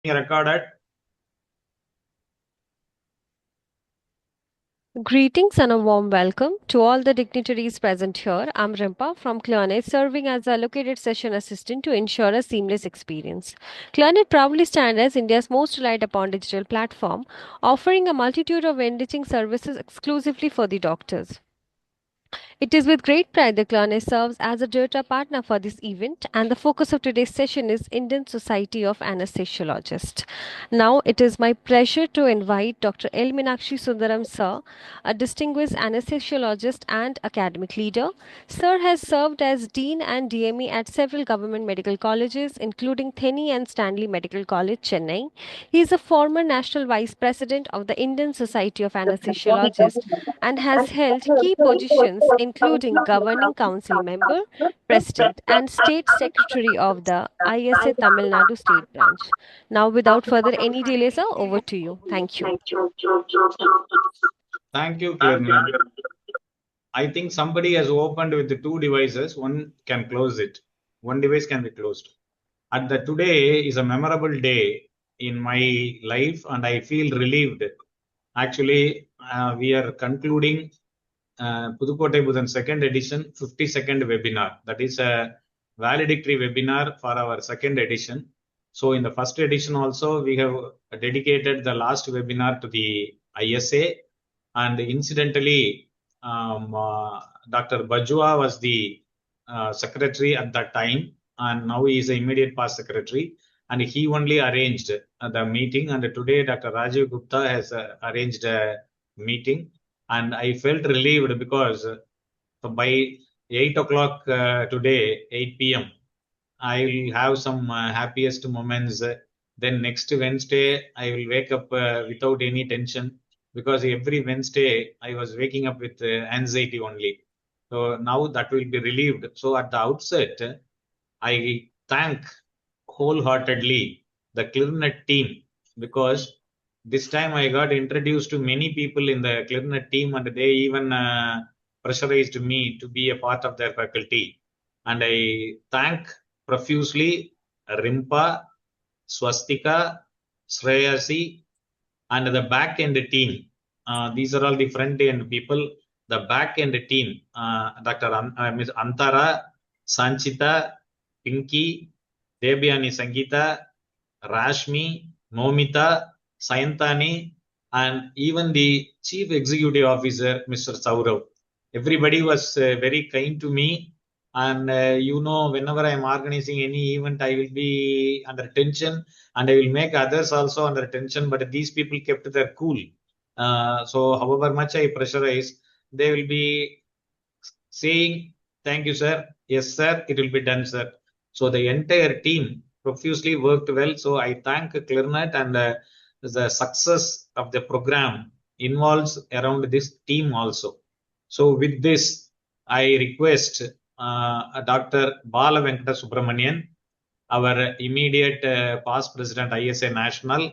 Recorded. Greetings and a warm welcome to all the dignitaries present here. I'm Rimpa from Clearnet, serving as the allocated session assistant to ensure a seamless experience. Clearnet proudly stands as India's most relied upon digital platform, offering a multitude of enriching services exclusively for the doctors. It is with great pride that Clearnet serves as a data partner for this event, and the focus of today's session is Indian Society of Anaesthesiologists. Now, it is my pleasure to invite Dr.AL.Meenakshi Sundaram Sir, a distinguished anesthesiologist and academic leader. Sir has served as Dean and DME at several government medical colleges, including Theni and Stanley Medical College, Chennai. He is a former National Vice President of the Indian Society of Anaesthesiologists and has held key positions including Governing Council member, President, and State Secretary of the ISA Tamil Nadu State Branch. Now, without further any delay, sir, over to you. Thank you. Thank you, Clearnet. I think somebody has opened with the two devices. One can close it. One device can be closed. And the today is a memorable day in my life, and I feel relieved. Actually, we are concluding Puthukkottai Bhudhan Second Edition 52nd webinar. That is a valedictory webinar for our second edition. So in the first edition also, we have dedicated the last webinar to the ISA, and incidentally, Dr. Bajwa was the secretary at that time, and now he is the immediate past secretary, and he only arranged the meeting. And today, Dr. Rajiv Gupta has arranged a meeting, and I felt relieved because by 8 o'clock today, 8 p.m., I will have some happiest moments. Then next Wednesday, I will wake up without any tension, because every Wednesday I was waking up with anxiety only. So now that will be relieved. So at the outset, I thank wholeheartedly the Clearnet team, because this time I got introduced to many people in the Clearnet team, and they even pressurized me to be a part of their faculty. And I thank profusely Rimpa, Swastika, Shreyasi, and the back end team. These are all the front end people. The back end team, Ms. Antara, Sanchita, Pinky, Debyani Sangeeta, Rashmi, Momita, Sayantani, and even the Chief Executive Officer, Mr. Saurav. Everybody was very kind to me. And whenever I am organizing any event, I will be under tension, and I will make others also under tension. But these people kept their cool. So however much I pressurize, they will be saying, "Thank you, sir. Yes, sir. It will be done, sir." So the entire team profusely worked well. So I thank Clearnet, and the success of the program involves around this team also. So with this, I request Dr. Bala Venkata Subramanian, our immediate past president ISA National,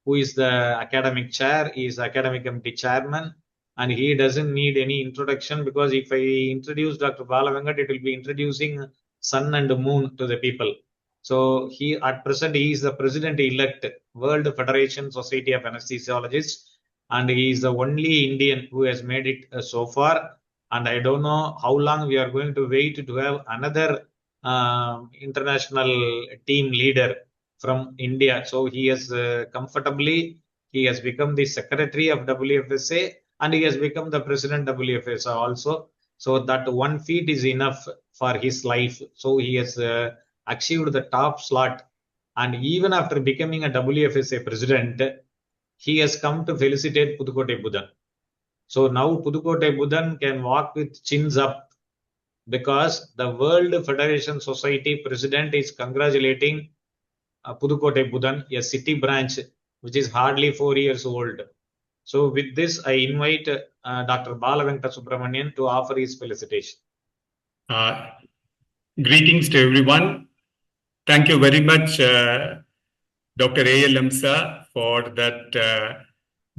who is the academic chair. He is academic committee chairman, and he doesn't need any introduction, because if I introduce Dr. Bala Venkat, it will be introducing sun and moon to the people. So he, at present, he is the president-elect, World Federation Society of Anaesthesiologists, and he is the only Indian who has made it so far. And I don't know how long we are going to wait to have another international team leader from India. So he has comfortably, he has become the secretary of WFSA, and he has become the president of WFSA also. So that one feat is enough for his life. So he has achieved the top slot. And even after becoming a WFSA president, he has come to felicitate Puthukkottai Bhudhan. So now Puthukkottai Bhudhan can walk with chins up, because the World Federation Society president is congratulating Puthukkottai Bhudhan, a city branch which is hardly 4 years old. So with this, I invite Dr. Bala Venkata Subramanian to offer his felicitation. Greetings to everyone. Thank you very much, Dr. A.L.M. sir, for that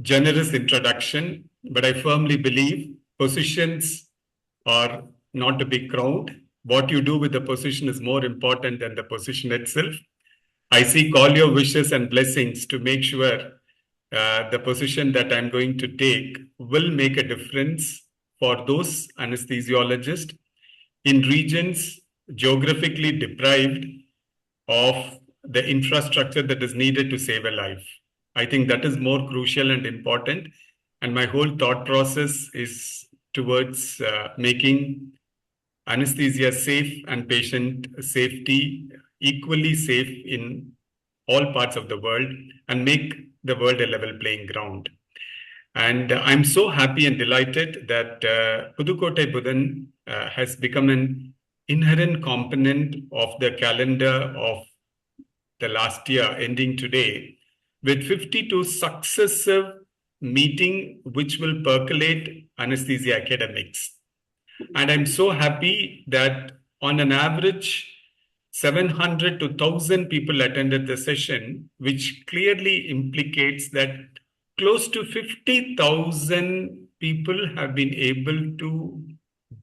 generous introduction. But I firmly believe positions are not to be crowned. What you do with the position is more important than the position itself. I seek all your wishes and blessings to make sure the position that I'm going to take will make a difference for those anesthesiologists in regions geographically deprived of the infrastructure that is needed to save a life. I think that is more crucial and important. And my whole thought process is towards making anesthesia safe and patient safety equally safe in all parts of the world and make the world a level playing ground. And I'm so happy and delighted that Puthukkottai Bhudhan has become an inherent component of the calendar of the last year ending today with 52 successive meetings which will percolate anesthesia academics. And I'm so happy that on an average, 700 to 1,000 people attended the session, which clearly implicates that close to 50,000 people have been able to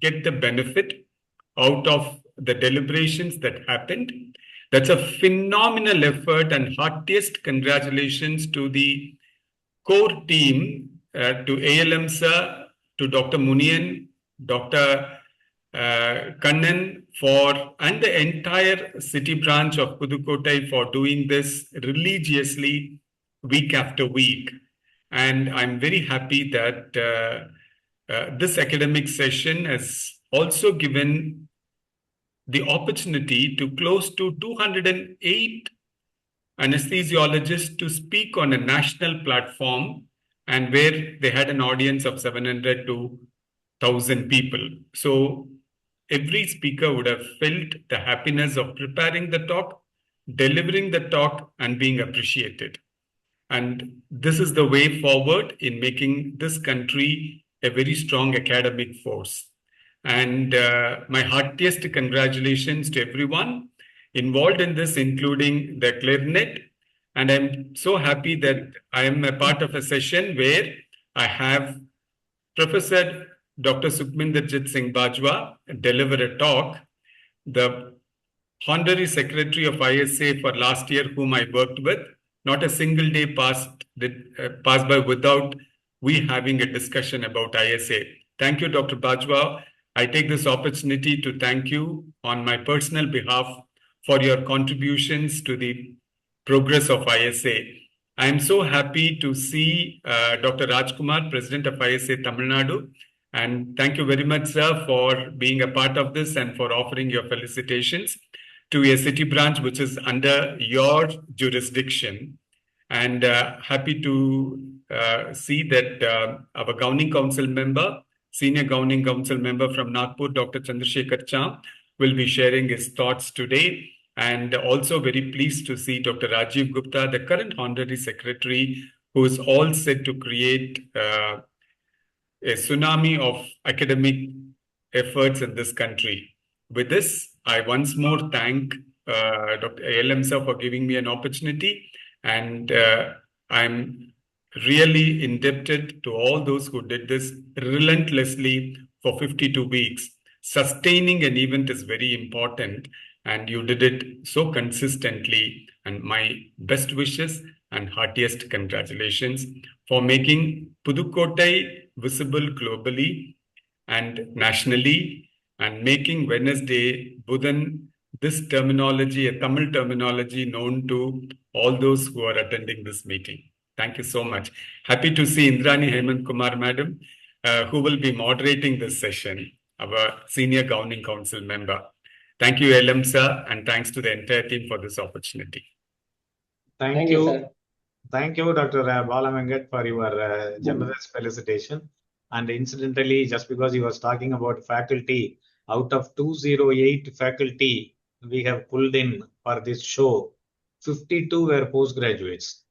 get the benefit out of the deliberations that happened. That's a phenomenal effort, and heartiest congratulations to the core team, to ALM sir, to Dr. Munian, Dr. Kannan and the entire city branch of Puthukkottai for doing this religiously week after week. And I'm very happy that this academic session has also given the opportunity to close to 208 anesthesiologists to speak on a national platform, and where they had an audience of 700 to 1,000 people. So every speaker would have felt the happiness of preparing the talk, delivering the talk, and being appreciated. And this is the way forward in making this country a very strong academic force. And my heartiest congratulations to everyone involved in this, including the clarinet. And I'm so happy that I am a part of a session where I have Professor Dr.Sukhminder Jit Singh Bajwa deliver a talk. The Honorary Secretary of ISA for last year, whom I worked with, not a single day passed by without we having a discussion about ISA. Thank you, Dr. Bajwa. I take this opportunity to thank you on my personal behalf for your contributions to the progress of ISA. I am so happy to see Dr. Rajkumar, President of ISA Tamil Nadu. And thank you very much, sir, for being a part of this and for offering your felicitations to a city branch which is under your jurisdiction. And happy to see that our governing council member, senior governing council member from Nagpur, Dr. Chandrasekar K Cham, will be sharing his thoughts today. And also very pleased to see Dr. Rajiv Gupta, the current Honorary Secretary, who is all set to create a tsunami of academic efforts in this country. With this, I once more thank Dr. ALM sir for giving me an opportunity, and I'm really indebted to all those who did this relentlessly for 52 weeks. Sustaining an event is very important, and you did it so consistently, and my best wishes and heartiest congratulations for making Puthukkottai visible globally and nationally, and making Wednesday, Budhan, this terminology, a Tamil terminology, known to all those who are attending this meeting. Thank you so much. Happy to see Indrani Hemantkumar, madam, who will be moderating this session, our senior governing council member. Thank you, LM sir, and thanks to the entire team for this opportunity. Thank you, sir. Thank you, Dr. Balavengat, for your generous felicitation. And incidentally, just because he was talking about faculty, out of 208 faculty we have pulled in for this show, 52 were postgraduates.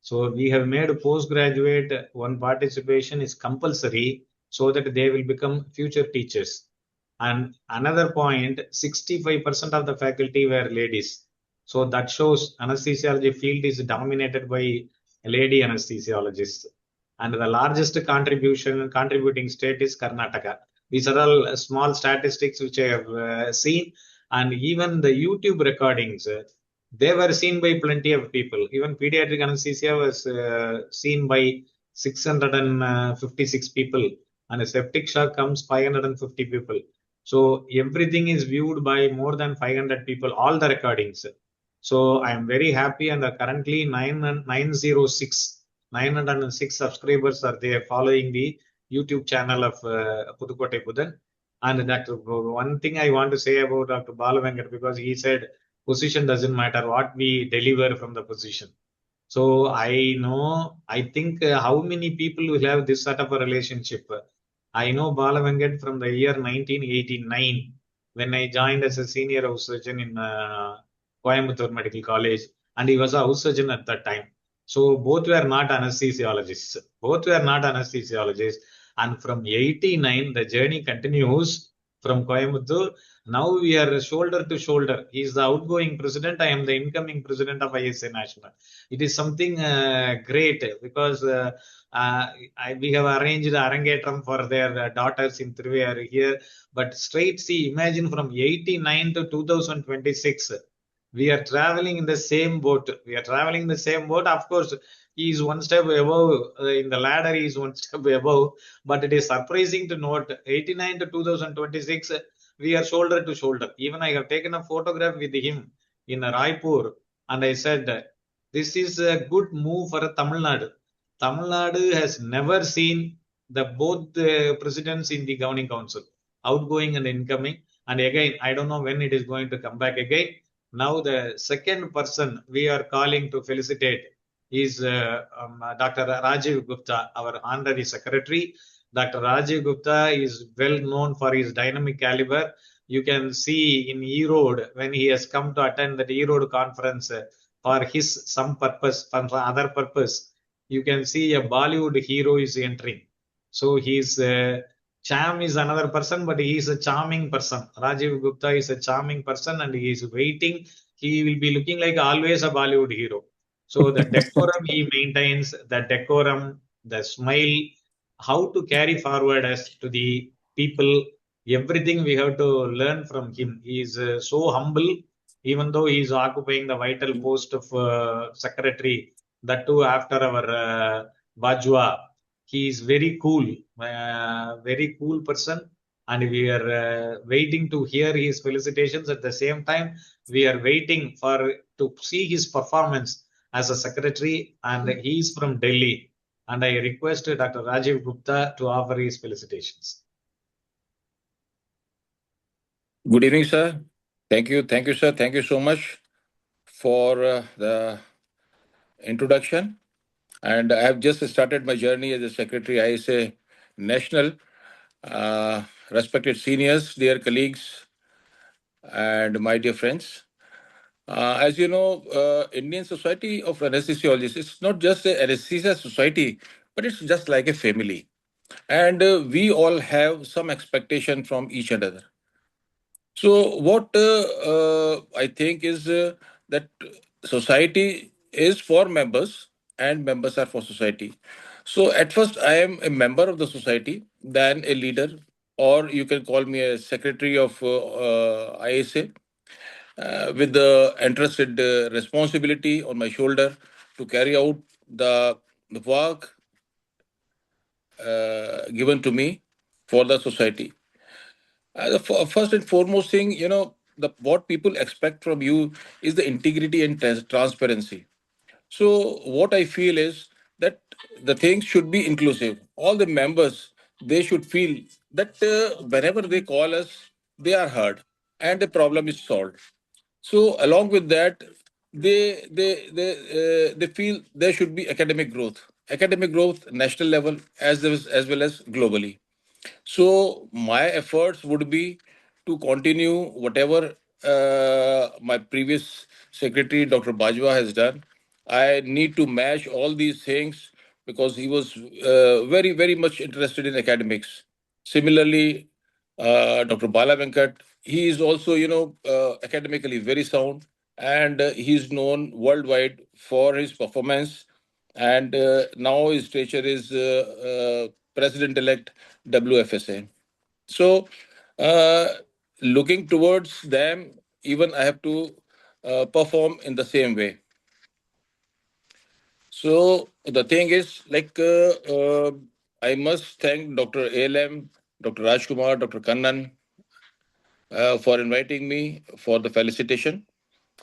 So we have made postgraduate one participation is compulsory so that they will become future teachers. And another point, 65% of the faculty were ladies. So that shows anesthesiology field is dominated by lady anesthesiologists. And the largest contributing state is Karnataka. These are all small statistics which I have seen. And even the YouTube recordings, they were seen by plenty of people. Even pediatric anesthesia was seen by 656 people, and a septic shock comes 550 people. So everything is viewed by more than 500 people, all the recordings. So I am very happy, and currently 906 subscribers are there following the YouTube channel of Puthukkottai Bhudhan. And Dr. One thing I want to say about Dr. Balavenkat, because he said position doesn't matter, what we deliver from the position. So I think how many people will have this sort of a relationship. I know Balavenkat from the year 1989 when I joined as a senior house surgeon in Coimbatore Medical College, and he was a house surgeon at that time. So both were not anesthesiologists. Both were not anesthesiologists. And from 89, the journey continues from Coimbatore. Now we are shoulder to shoulder. He is the outgoing president. I am the incoming president of ISA National. It is something great because we have arranged Arangetram for their daughters in Triviyar here. But straight, see, imagine from 89 to 2026, we are traveling in the same boat. We are traveling in the same boat. Of course, he is one step above in the ladder. He is one step above. But it is surprising to note 89 to 2026, we are shoulder to shoulder. Even I have taken a photograph with him in Raipur, and I said, this is a good move for Tamil Nadu. Tamil Nadu has never seen the both presidents in the governing council, outgoing and incoming. And again, I don't know when it is going to come back again. Now, the second person we are calling to felicitate is Dr. Rajiv Gupta, our honorary secretary. Dr. Rajiv Gupta is well known for his dynamic caliber. You can see in Erode when he has come to attend the Erode conference for his some purpose, for other purpose. You can see a Bollywood hero is entering. So his Cham is another person, but he is a charming person. Rajiv Gupta is a charming person, and he is waiting. He will be looking like always a Bollywood hero. So the decorum he maintains, the decorum, the smile, how to carry forward as to the people, everything we have to learn from him. He is so humble, even though he is occupying the vital post of secretary, that too after our Bajwa. He is very cool person, and we are waiting to hear his felicitations. At the same time, we are waiting for to see his performance as a secretary, and he is from Delhi. And I request Dr. Rajiv Gupta to offer his felicitations. Good evening, sir. Thank you, sir. Thank you so much for the introduction. And I have just started my journey as a secretary, ISA National. Respected seniors, dear colleagues, and my dear friends. As you know, Indian Society of Anaesthesiologists, it's not just an anesthesia society, but it's just like a family. And we all have some expectation from each other. So what I think is that society is for members and members are for society. So at first I am a member of the society, then a leader, or you can call me a secretary of ISA with the entrusted responsibility on my shoulder to carry out the work given to me for the society. The first and foremost thing, what people expect from you is the integrity and transparency. So what I feel is that the things should be inclusive. All the members, they should feel that whenever they call us, they are heard and the problem is solved. So along with that, they feel there should be academic growth, national level as well as globally. So my efforts would be to continue whatever my previous secretary, Dr. Bajwa, has done. I need to match all these things because he was very, very much interested in academics. Similarly, Dr. Bala Venkat, he is also, academically very sound, and he's known worldwide for his performance. And now his stature is President-elect WFSA. So, looking towards them, even I have to perform in the same way. So the thing is, I must thank Dr. A.L.M., Dr. Rajkumar, Dr. Kannan for inviting me for the felicitation.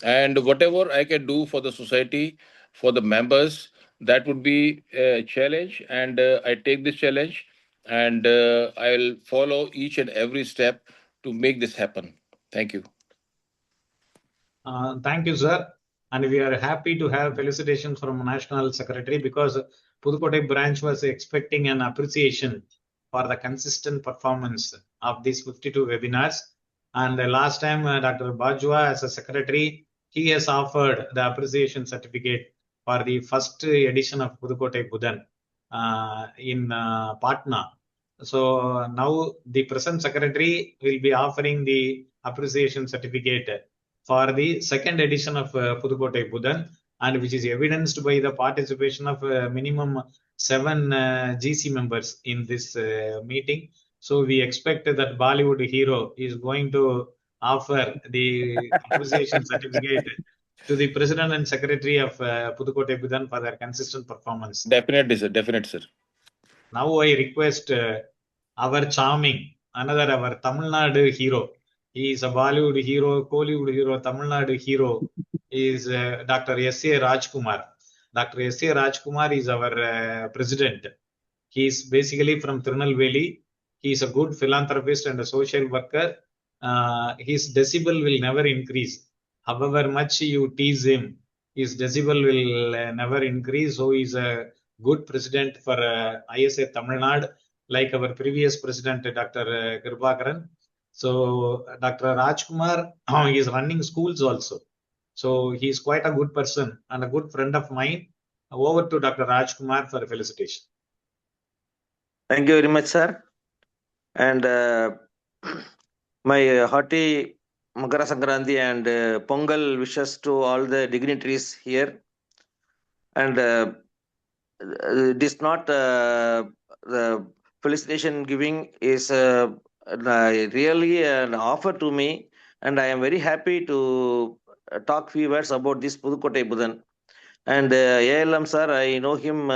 And whatever I can do for the society, for the members, that would be a challenge. And I take this challenge and I'll follow each and every step to make this happen. Thank you. Thank you, sir. And we are happy to have felicitations from National Secretary because Puthukkottai branch was expecting an appreciation for the consistent performance of these 52 webinars. And last time, Dr. Bajwa, as a secretary, he has offered the appreciation certificate for the first edition of Puthukkottai Bhudhan in Patna. So now the present secretary will be offering the appreciation certificate for the second edition of Puthukkottai Bhudhan, and which is evidenced by the participation of minimum 7 GC members in this meeting. So we expect that Bollywood hero is going to offer the appreciation certificate to the president and secretary of Puthukkottai Bhudhan for their consistent performance. Definitely, sir. Definitely, sir. Now I request our charming, another our Tamil Nadu hero. He is a Bollywood hero, Kollywood hero, Tamil Nadu hero. Is Dr. S.A. Rajkumar. Dr. S.A. Rajkumar is our president. He is basically from Tirunelveli. He is a good philanthropist and a social worker. His decibel will never increase. However much you tease him, his decibel will never increase. So he is a good president for ISA Tamil Nadu, like our previous president, Dr. Kripakaran. So Dr. Rajkumar is running schools also. So he is quite a good person and a good friend of mine. Over to Dr. Rajkumar for felicitation. Thank you very much, sir. And my hearty Makara Sankranti and Pongal wishes to all the dignitaries here. And it is not the felicitation giving is really an offer to me, and I am very happy to talk few words about this Puthukkottai Bhudhan. And A.L.M. sir, I know him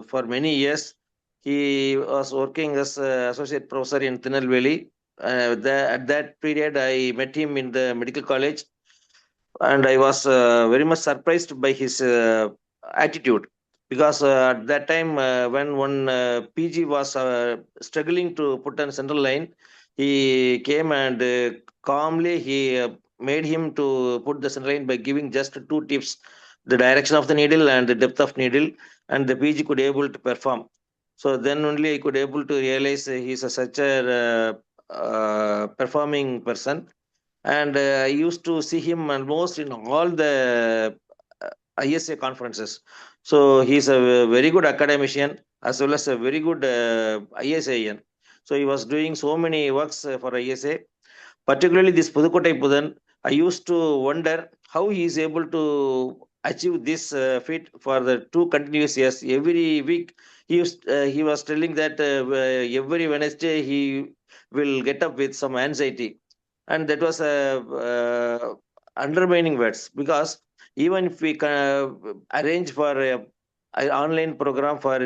for many years. He was working as associate professor in Tirunelveli. At that period, I met him in the medical college, and I was very much surprised by his attitude, because at that time when one PG was struggling to put on central line, he came and calmly he made him to put the central line by giving just 2 tips: the direction of the needle and the depth of needle, and the PG could able to perform. So then only I could able to realize he is such a performing person. And I used to see him almost in all the ISA conferences. So he's a very good academician as well as a very good ISAN. So he was doing so many works for ISA. Particularly this Puthukkottai Bhudhan, I used to wonder how he is able to achieve this feat for the 2 continuous years. Every week he was telling that every Wednesday he will get up with some anxiety, and that was undermining words, because even if we can arrange for an online program for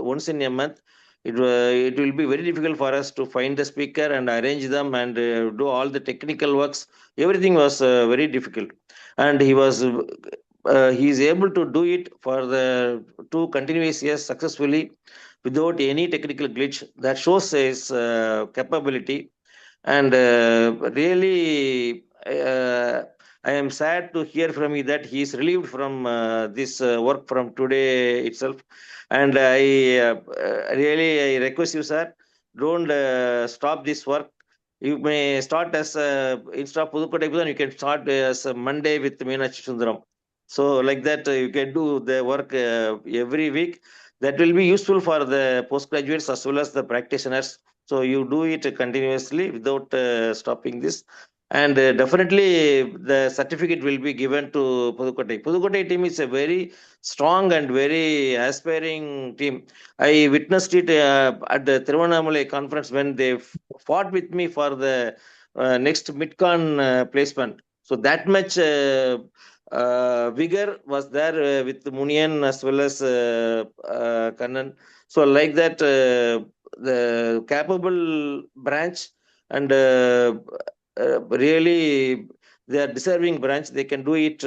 once in a month, it will be very difficult for us to find the speaker and arrange them and do all the technical works. Everything was very difficult, and he is able to do it for the 2 continuous years successfully without any technical glitch. That shows his capability. And really, I am sad to hear from you that he is relieved from this work from today itself. And I really request you, sir, don't stop this work. You may start as instead of Puthukkottai Bhudhan, you can start as a Monday with Meenakshi Sundaram. So like that, you can do the work every week. That will be useful for the postgraduates as well as the practitioners. So you do it continuously without stopping this. And definitely the certificate will be given to Puthukkottai. Puthukkottai team is a very strong and very aspiring team. I witnessed it at the Tiruvannamalai conference when they fought with me for the next Midcon placement. So that much vigor was there with Munian as well as Kannan. So like that, the capable branch and really they are deserving branch. They can do it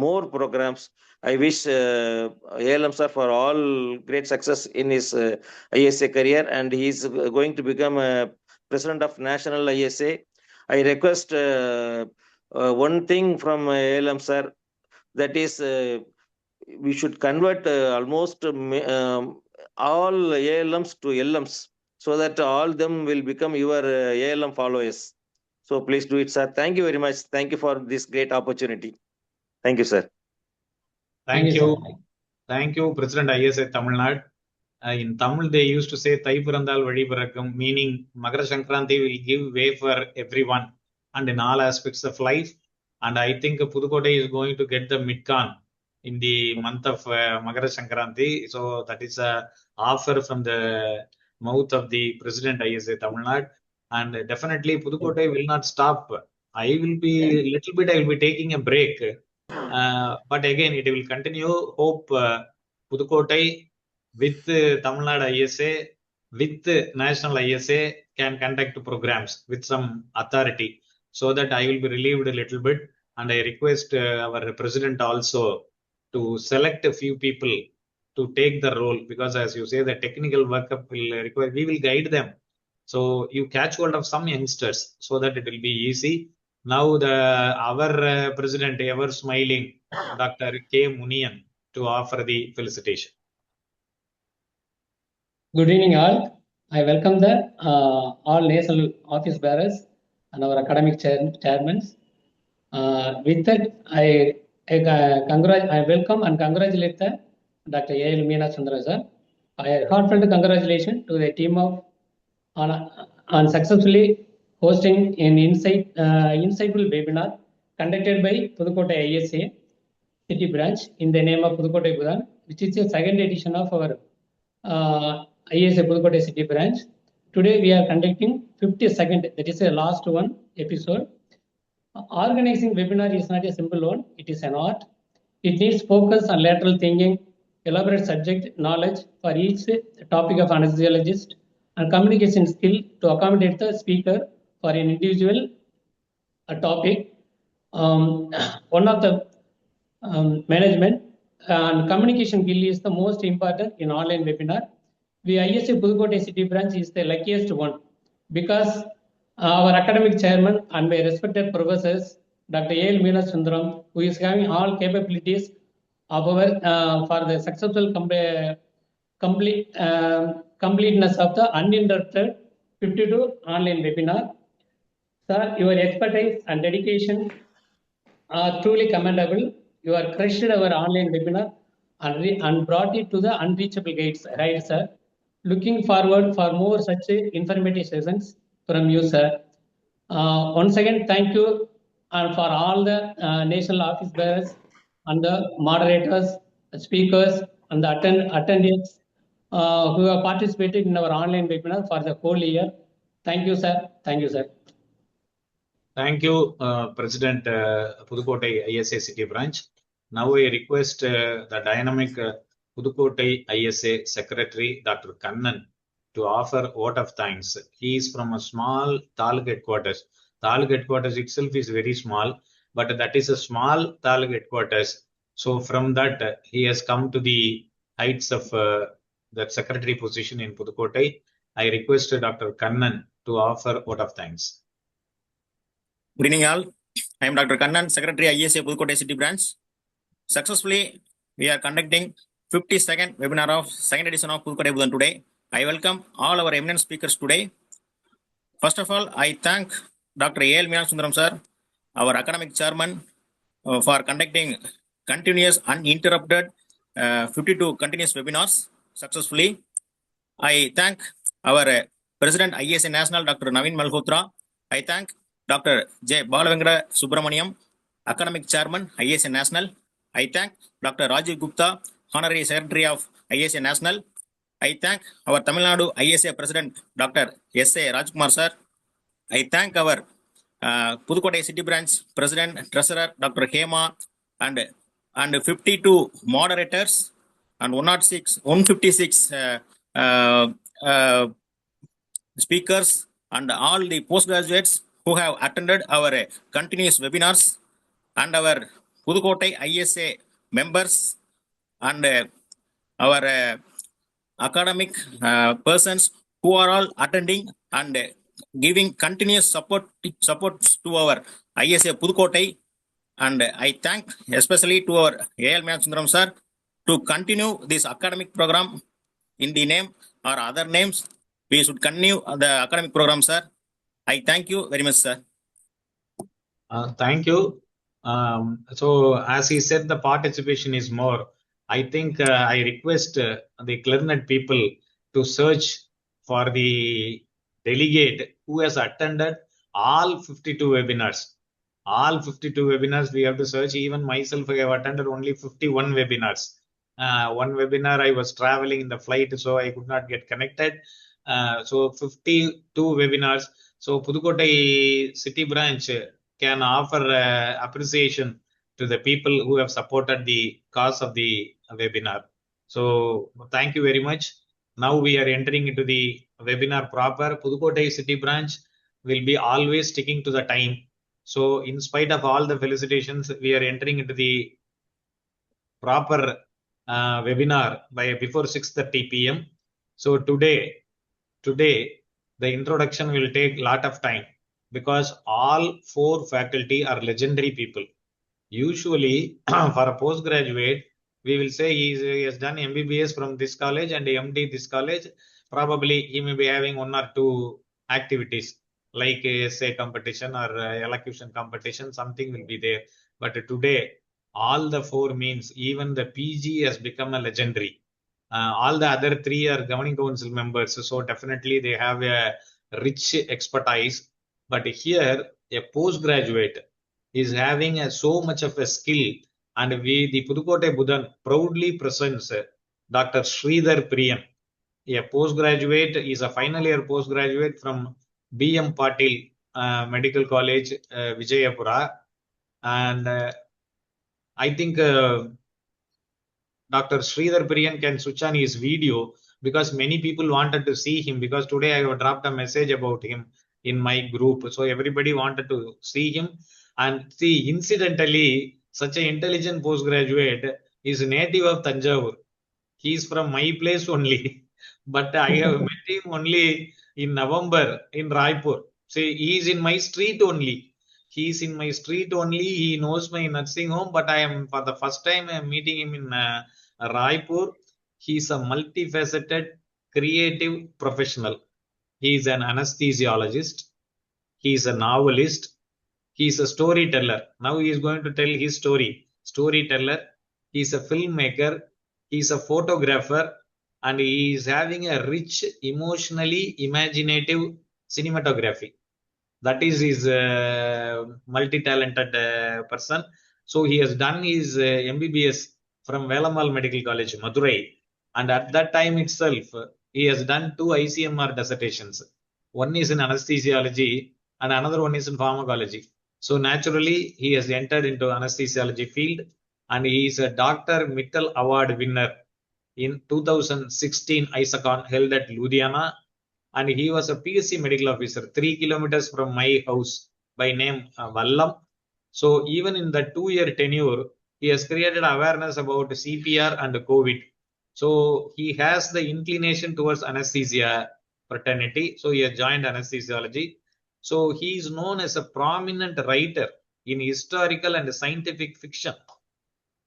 more programs. I wish ALM sir for all great success in his ISA career, and he is going to become president of National ISA. I request one thing from ALM sir, that is we should convert almost all ALMs to LMs, so that all them will become your ALM followers. So please do it, sir. Thank you very much. Thank you for this great opportunity. Thank you, sir. Thank you. Thank you, President ISA Tamil Nadu. In Tamil, they used to say Thai Pirandal Vadi Pirakkum, meaning Makara Sankranti will give way for everyone and in all aspects of life. And I think Puthukkottai is going to get the Midcan in the month of Makara Sankranti. So that is a offer from the mouth of the President ISA Tamil Nadu. And definitely Puthukkottai will not stop. I will be taking a break. But again, it will continue. Hope Puthukkottai with Tamil Nadu ISA, with National ISA can conduct programs with some authority, so that I will be relieved a little bit. And I request our president also to select a few people to take the role, because as you say, the technical workup will require, we will guide them. So you catch hold of some youngsters so that it will be easy. Now our president, ever smiling, Dr. K. Munian, to offer the felicitation. Good evening, all. I welcome the all national office bearers and our academic chairmen. With that, I welcome and congratulate the Dr. A.L.Meenakshi sir. I heartfelt congratulations to the team of on successfully hosting an insightful webinar conducted by Puthukkottai ISA City Branch in the name of Puthukkottai Bhudhan, which is the second edition of our ISA Puthukkottai City Branch. Today we are conducting 52nd, that is the last one episode. Organizing webinar is not a simple one, it is an art. It needs focus on lateral thinking, elaborate subject knowledge for each topic of anesthesiologist, and communication skill to accommodate the speaker for an individual topic. One of the management and communication skill is the most important in online webinar. The ISA Puthukkottai City Branch is the luckiest one, because our academic chairman and my respected professors, Dr. A.L.Meenakshi, who is having all capabilities of our for the successful completeness of the uninterrupted 52 online webinar. Sir, your expertise and dedication are truly commendable. You are crushed our online webinar and brought it to the unreachable gates, right, sir? Looking forward for more such informative sessions from you, sir. Once again, thank you and for all the national office bearers and the moderators, speakers, and the attendees who have participated in our online webinar for the whole year. Thank you, sir. Thank you, sir. Thank you, President Puthukkottai ISA City Branch. Now I request the dynamic Puthukkottai ISA Secretary, Dr. Kannan, to offer vote of thanks. He is from a small Taluk headquarters. Taluk headquarters itself is very small, but that is a small Taluk headquarters. So from that, he has come to the heights of that secretary position in Puthukkottai. I request Dr. Kannan to offer vote of thanks. Good evening, all. I am Dr. Kannan, Secretary ISA Puthukkottai City Branch. Successfully, we are conducting 52nd webinar of second edition of Puthukkottai Bhudhan today. I welcome all our eminent speakers today. First of all, I thank Dr. A.L.Meenakshi sir, our academic chairman, for conducting continuous uninterrupted 52 continuous webinars successfully. I thank our President ISA National, Dr. Naveen Malhotra. I thank Dr. J. Balavengada Subramaniam, Academic Chairman, ISA National. I thank Dr. Rajiv Gupta, Honorary Secretary of ISA National. I thank our Tamil Nadu ISA President, Dr. S.A. Rajkumar sir. I thank our Puthukkottai City Branch President, Treasurer Dr. Hema, and 52 moderators and 156 speakers and all the postgraduates who have attended our continuous webinars, and our Puthukkottai ISA members and our academic persons who are all attending and giving continuous support to our ISA Puthukkottai. And I thank especially to our A.L.Meenakshi sir to continue this academic program in the name or other names. We should continue the academic program, sir. I thank you very much, sir. Thank you. So as he said, the participation is more. I think I request the clarinet people to search for the delegate who has attended all 52 webinars. All 52 webinars we have to search. Even myself, I have attended only 51 webinars. One webinar I was traveling in the flight, so I could not get connected. So 52 webinars. So Puthukkottai City Branch can offer appreciation to the people who have supported the cause of the webinar. So thank you very much. Now we are entering into the webinar proper. Puthukkottai City Branch will be always sticking to the time. So in spite of all the felicitations, we are entering into the proper webinar by before 6:30 p.m. So today the introduction will take a lot of time because all four faculty are legendary people. Usually for a postgraduate, we will say he has done MBBS from this college and MD this college. Probably he may be having one or two activities like essay competition or elocution competition, something will be there. But today, all the four means even the PG has become a legendary. All the other three are governing council members, so definitely they have a rich expertise. But here, a postgraduate is having so much of a skill, and we, the Puthukkottai Bhudhan, proudly presents Dr. Shreedhar Priyan, a postgraduate, is a final year postgraduate from B.M. Patil Medical College, Vijayapura, and I think Dr. Shreedhar Priyan can switch on his video because many people wanted to see him, because today I have dropped a message about him in my group. So everybody wanted to see him. And see, incidentally, such an intelligent postgraduate is native of Tanjavur. He is from my place only, but I have met him only in November in Raipur. See, he is in my street only. He is in my street only. He knows my nursing home, but I am for the first time I am meeting him in Raipur. He is a multifaceted, creative professional. He is an anesthesiologist. He is a novelist. He is a storyteller. Now he is going to tell his story. Storyteller. He is a filmmaker. He is a photographer. And he is having a rich, emotionally imaginative cinematography. That is his multi-talented person. So he has done his MBBS from Velamal Medical College, Madurai. And at that time itself, he has done 2 ICMR dissertations. One is in anesthesiology and another one is in pharmacology. So naturally, he has entered into anesthesiology field, and he is a Dr. Mittal Award winner in 2016 ISACON held at Ludhiana, and he was a PSC medical officer 3 kilometers from my house by name Vallam. So even in the 2-year tenure, he has created awareness about CPR and COVID. So he has the inclination towards anesthesia fraternity. So he has joined anesthesiology. So he is known as a prominent writer in historical and scientific fiction.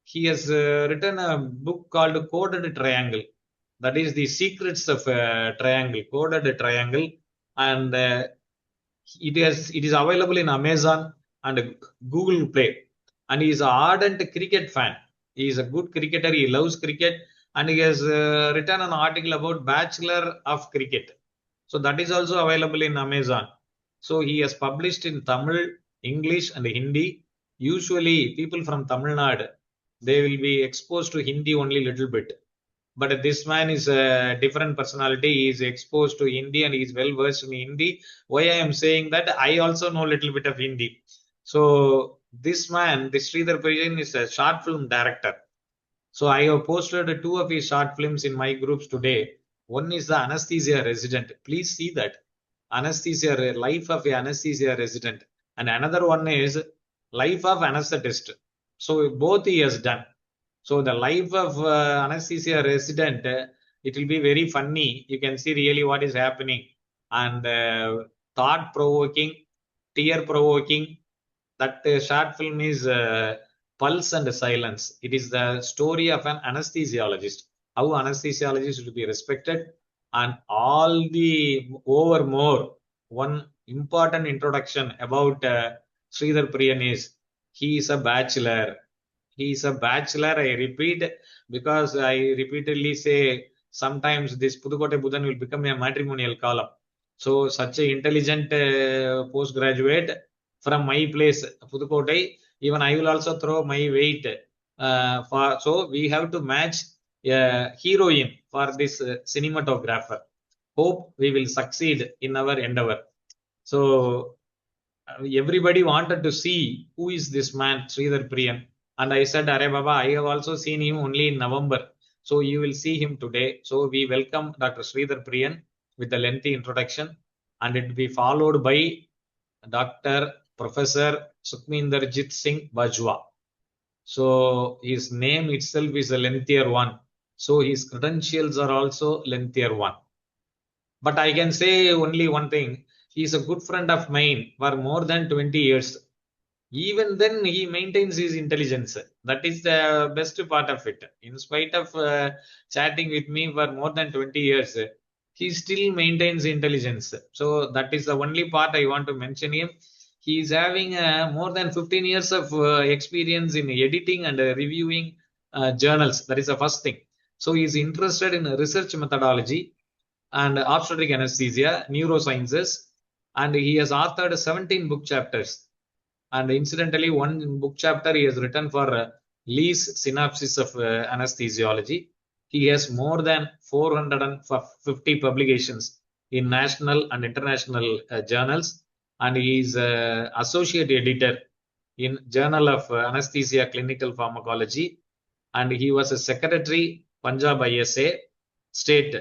He has written a book called Coded Triangle. That is the secrets of a triangle, coded triangle, and it is available in Amazon and Google Play. And he is an ardent cricket fan. He is a good cricketer. He loves cricket, and he has written an article about Bachelor of Cricket. So that is also available in Amazon. So he has published in Tamil, English, and Hindi. Usually, people from Tamil Nadu, they will be exposed to Hindi only little bit. But this man is a different personality. He is exposed to Hindi and he is well versed in Hindi. Why I am saying that? I also know a little bit of Hindi. So this man, this Sridhar Priyan, is a short film director. So I have posted 2 of his short films in my groups today. One is the anesthesia resident. Please see that. Anesthesia, life of a anesthesia resident. And another one is life of anesthetist. So both he has done. So the life of anesthesia resident, it will be very funny. You can see really what is happening, and thought provoking, tear provoking. That short film is Pulse and Silence. It is the story of an anesthesiologist, how anesthesiologists should be respected, and all the over more. One important introduction about Sridhar Priyan is he is a bachelor. He is a bachelor. I repeat, because I repeatedly say sometimes this Puthukkottai Bhudhan will become a matrimonial column. So such a intelligent postgraduate from my place, Puthukkottai, even I will also throw my weight for. So we have to match a heroine for this cinematographer. Hope we will succeed in our endeavor. So everybody wanted to see who is this man, Sridhar Priyan. And I said, Are Baba, I have also seen him only in November. So you will see him today. So we welcome Dr. Sridhar Priyan with a lengthy introduction, and it will be followed by Dr. Professor Sukhminder Jit Singh Bajwa. So his name itself is a lengthier one. So his credentials are also lengthier one. But I can say only one thing. He is a good friend of mine for more than 20 years. Even then, he maintains his intelligence. That is the best part of it. In spite of chatting with me for more than 20 years, he still maintains intelligence. So that is the only part I want to mention him. He is having more than 15 years of experience in editing and reviewing journals. That is the first thing. So he is interested in research methodology and obstetric anesthesia, neurosciences, and he has authored 17 book chapters. And incidentally, one book chapter he has written for Lee's Synopsis of Anesthesiology. He has more than 450 publications in national and international journals, and he is associate editor in Journal of Anesthesia Clinical Pharmacology, and he was a secretary Punjab ISA state,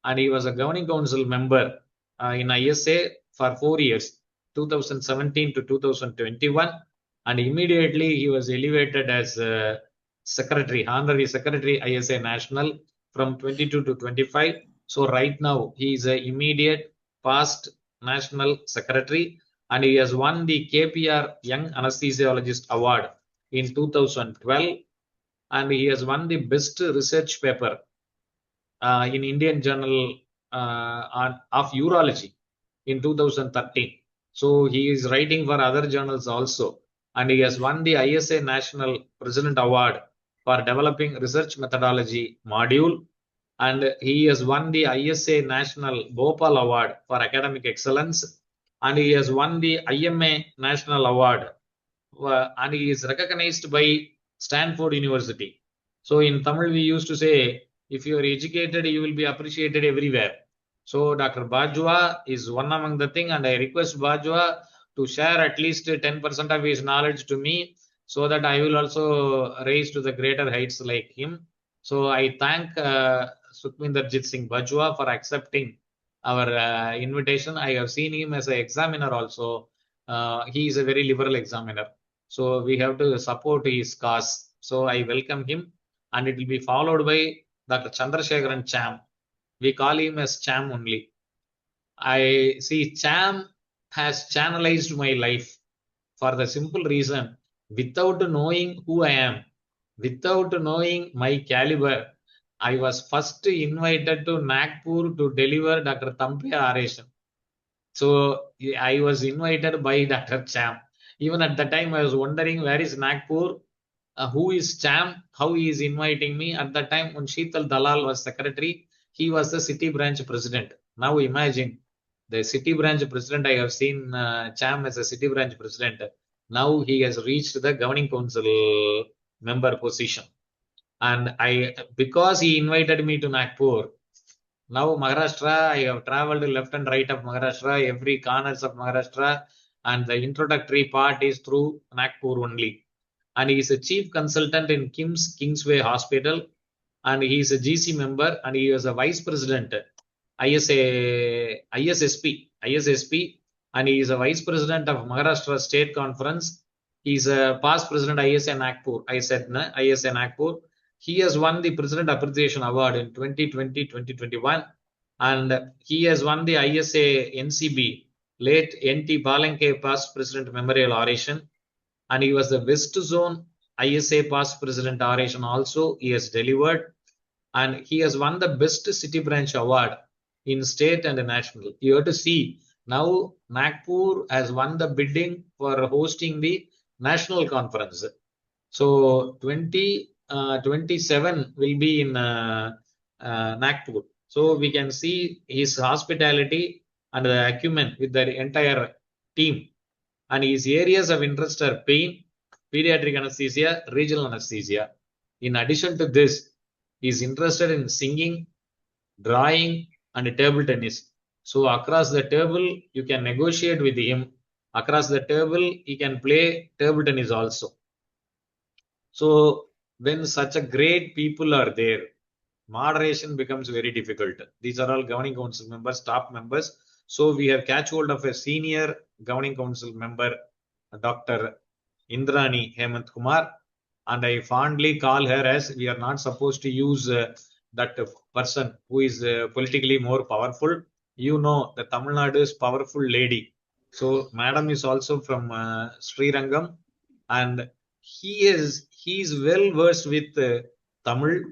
and he was a governing council member in ISA for 4 years, 2017 to 2021, and immediately he was elevated as secretary, honorary secretary ISA National from 22 to 25. So right now he is an immediate past national secretary, and he has won the KPR Young Anesthesiologist Award in 2012, and he has won the best research paper in Indian Journal of Urology in 2013. So he is writing for other journals also, and he has won the ISA National President Award for developing research methodology module, and he has won the ISA National Bhopal Award for academic excellence, and he has won the IMA National Award, and he is recognized by Stanford University. So in Tamil we used to say, if you are educated, you will be appreciated everywhere. So Dr. Bajwa is one among the thing, and I request Bajwa to share at least 10% of his knowledge to me, so that I will also raise to the greater heights like him. So I thank Sukhminder Jit Singh Bajwa for accepting our invitation. I have seen him as an examiner also. He is a very liberal examiner. So we have to support his cause. So I welcome him, and it will be followed by Dr. Chandrasekar Cham. We call him as Cham only. I see Cham has channelized my life for the simple reason, without knowing who I am, without knowing my caliber, I was first invited to Nagpur to deliver Dr. Tampia oration. So I was invited by Dr. Cham. Even at the time, I was wondering where is Nagpur, who is Cham, how he is inviting me. At that time, when Sheetal Dalal was secretary, he was the city branch president. Now imagine the city branch president. I have seen Cham as a city branch president. Now he has reached the governing council member position. And because he invited me to Nagpur, now Maharashtra, I have traveled left and right of Maharashtra, every corners of Maharashtra, and the introductory part is through Nagpur only. And he is a chief consultant in Kingsway Hospital, and he is a GC member, and he was a vice president, ISSP, and he is a vice president of Maharashtra State Conference. He is a past president ISA Nagpur. I said ISA Nagpur. He has won the President Appreciation Award in 2020-2021, and he has won the ISA NCB late NT Palanke Past President Memorial Oration, and he was the West Zone ISA Past President Oration also. He has delivered, and he has won the Best City Branch Award in state and national. You have to see now Nagpur has won the bidding for hosting the national conference. So 2027 will be in Nagpur. So we can see his hospitality and the acumen with the entire team. And his areas of interest are pain, pediatric anesthesia, regional anesthesia. In addition to this, he is interested in singing, drawing, and table tennis. So across the table, you can negotiate with him. Across the table, he can play table tennis also. So when such a great people are there, moderation becomes very difficult. These are all governing council members, top members. So we have catch hold of a senior governing council member, Dr. Indrani Hemantkumar, and I fondly call her as we are not supposed to use that person who is politically more powerful. You know, the Tamil Nadu is powerful lady. So Madam is also from Srirangam, and he is well versed with Tamil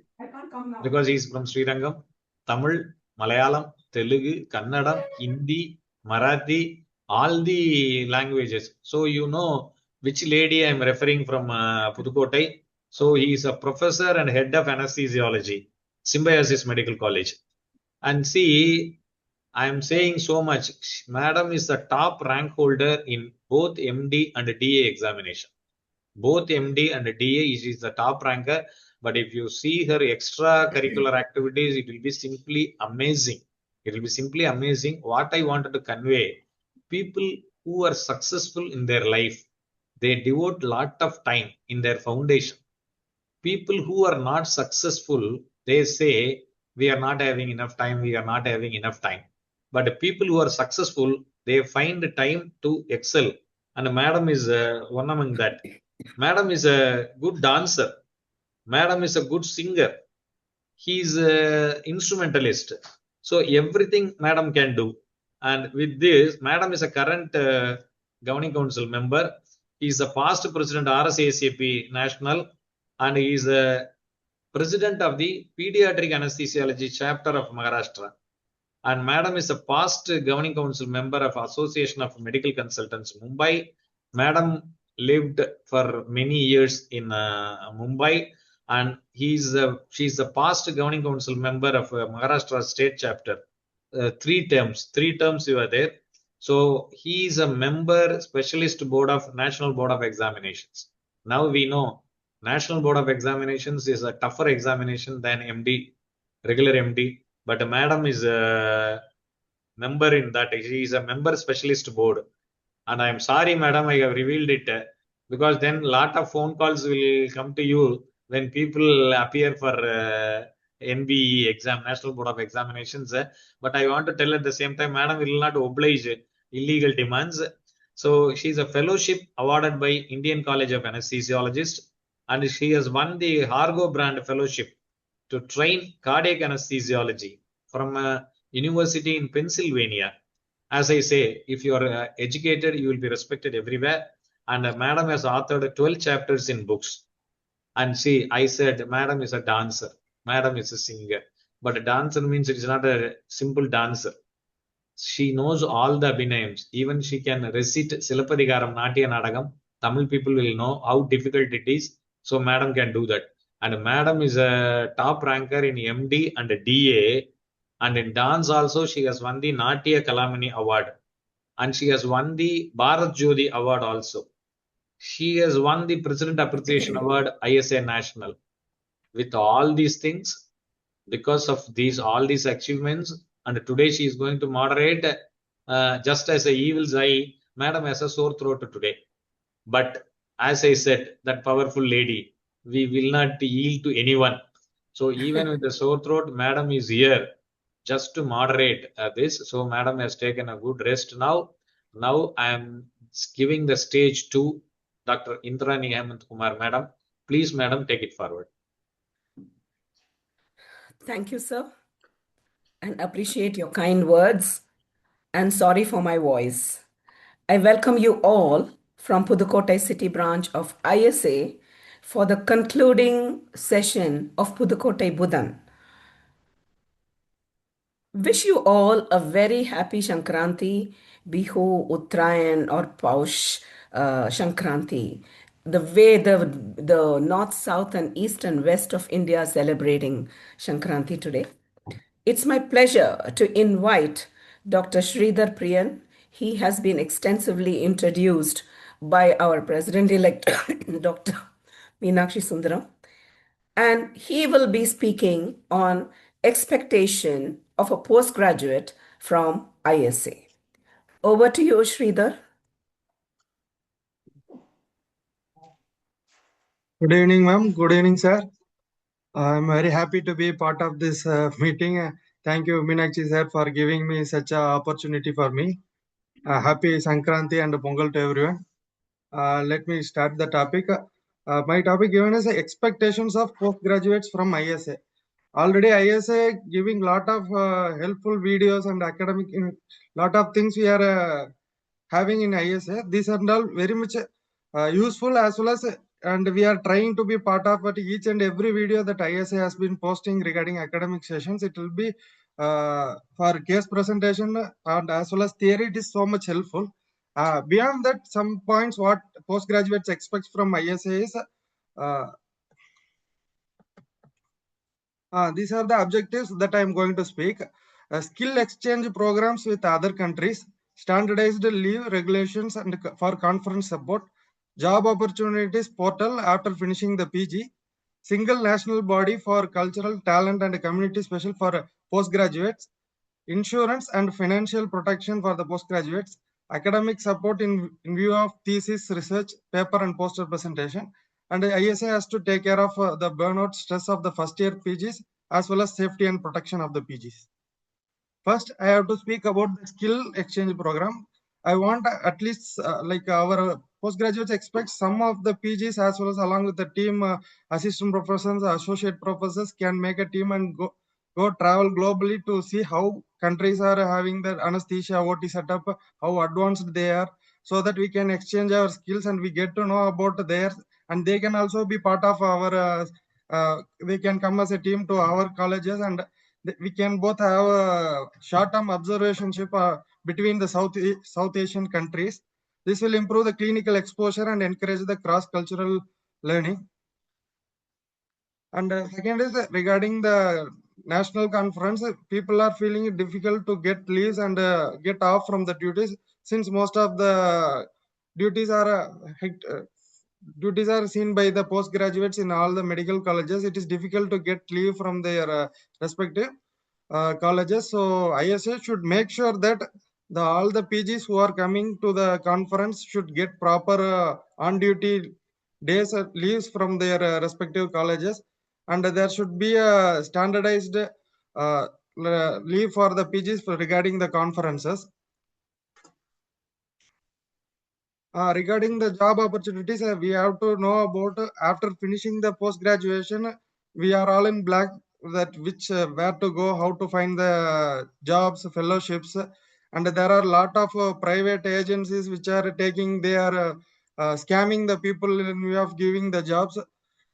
because he is from Srirangam, Tamil, Malayalam, Telugu, Kannada, Hindi, Marathi, all the languages. So you know which lady I am referring from Puthukkottai. So he is a professor and head of anesthesiology, Symbiosis Medical College. And see, I am saying so much. Madam is the top rank holder in both MD and DA examination. Both MD and DA, she is the top ranker. But if you see her extracurricular activities, it will be simply amazing. It will be simply amazing. What I wanted to convey, people who are successful in their life, they devote lot of time in their foundation. People who are not successful, they say, we are not having enough time, we are not having enough time. But people who are successful, they find time to excel. And Madam is one among that. Madam is a good dancer. Madam is a good singer. He is an instrumentalist. So everything Madam can do. And with this, Madam is a current governing council member. He is a past president RSACP National, and he is a president of the Pediatric Anesthesiology chapter of Maharashtra. And Madam is a past governing council member of Association of Medical Consultants Mumbai. Madam lived for many years in Mumbai, and she's a past governing council member of Maharashtra state chapter. 3 terms you are there. So he is a member specialist board of National Board of Examinations. Now we know National Board of Examinations is a tougher examination than MD, regular MD. But Madam is a member in that. She is a member specialist board. And I am sorry, Madam, I have revealed it because then lot of phone calls will come to you when people appear for NBE exam, National Board of Examinations. But I want to tell at the same time, Madam will not oblige illegal demands. So she is a fellowship awarded by Indian College of Anaesthesiologists, and she has won the Hargo Brand Fellowship to train cardiac anesthesiology from a university in Pennsylvania. As I say, if you are educated, you will be respected everywhere. And Madam has authored 12 chapters in books. And see, I said, Madam is a dancer. Madam is a singer. But a dancer means it is not a simple dancer. She knows all the abhinayams. Even she can recite Silapadikaram, Natya Nadagam. Tamil people will know how difficult it is. So Madam can do that. And Madam is a top ranker in MD and DA. And in dance also, she has won the Natya Kalamani Award. And she has won the Bharat Jyoti Award also. She has won the President Appreciation Award, ISA National. with all these things, because of all these achievements, and today she is going to moderate just as a evil's eye. Madam has a sore throat today. But as I said, that powerful lady, we will not yield to anyone. So even with the sore throat, Madam is here just to moderate this. So Madam has taken a good rest now. Now I am giving the stage to Dr. Indrani Hemantkumar. Madam, please, Madam, take it forward. Thank you, sir, and appreciate your kind words, and sorry for my voice. I welcome you all from Puthukkottai City branch of ISA for the concluding session of Puthukkottai Bhudhan. Wish you all a very happy Shankranti, Bihu, Uttarayan or Paush Shankranti. The way the north, south and east and west of India are celebrating Shankranti today. It's my pleasure to invite Dr. Shreedhar Priyan. He has been extensively introduced by our President-elect, Dr. Meenakshi Sundaram, and he will be speaking on expectation of a postgraduate from ISA. Over to you, Shreedhar. Good evening, ma'am. Good evening, sir. I'm very happy to be part of this meeting. Thank you, Meenakshi sir, for giving me such an opportunity for me. Happy Sankranti and Pongal to everyone. Let me start the topic. My topic given is expectations of postgraduates from ISA. Already ISA giving lot of helpful videos and academic, lot of things we are having in ISA. These are all very much useful as well as, and we are trying to be part of it. Each and every video that ISA has been posting regarding academic sessions, it will be for case presentation and as well as theory. It is so much helpful. Beyond that, some points what postgraduates expect from ISA is these are the objectives that I am going to speak. Skill exchange programs with other countries, standardized leave regulations and for conference support, job opportunities portal after finishing the PG, single national body for cultural talent and community special for postgraduates, insurance and financial protection for the postgraduates, academic support in view of thesis, research, paper and poster presentation. And ISA has to take care of the burnout stress of the first year PGs as well as safety and protection of the PGs. First, I have to speak about the skill exchange program. I want at least like our postgraduates expect some of the PGs as well as along with the team assistant professors, associate professors can make a team and go travel globally to see how countries are having their anesthesia OT setup, how advanced they are, so that we can exchange our skills and we get to know about theirs, and they can also be part of our they can come as a team to our colleges, and we can both have a short-term observationship between the South Asian countries. This will improve the clinical exposure and encourage the cross-cultural learning. And second is regarding the national conference, people are feeling it difficult to get leaves and get off from the duties, since most of the duties are seen by the postgraduates in all the medical colleges. It is difficult to get leave from their respective colleges. So ISA should make sure that all the PGs who are coming to the conference should get proper on-duty days leaves from their respective colleges, and there should be a standardized leave for the PGs regarding the conferences. Regarding the job opportunities, we have to know about after finishing the post graduation, we are all in black that which where to go, how to find the jobs, fellowships, and there are a lot of private agencies which are taking, they are scamming the people in view of giving the jobs.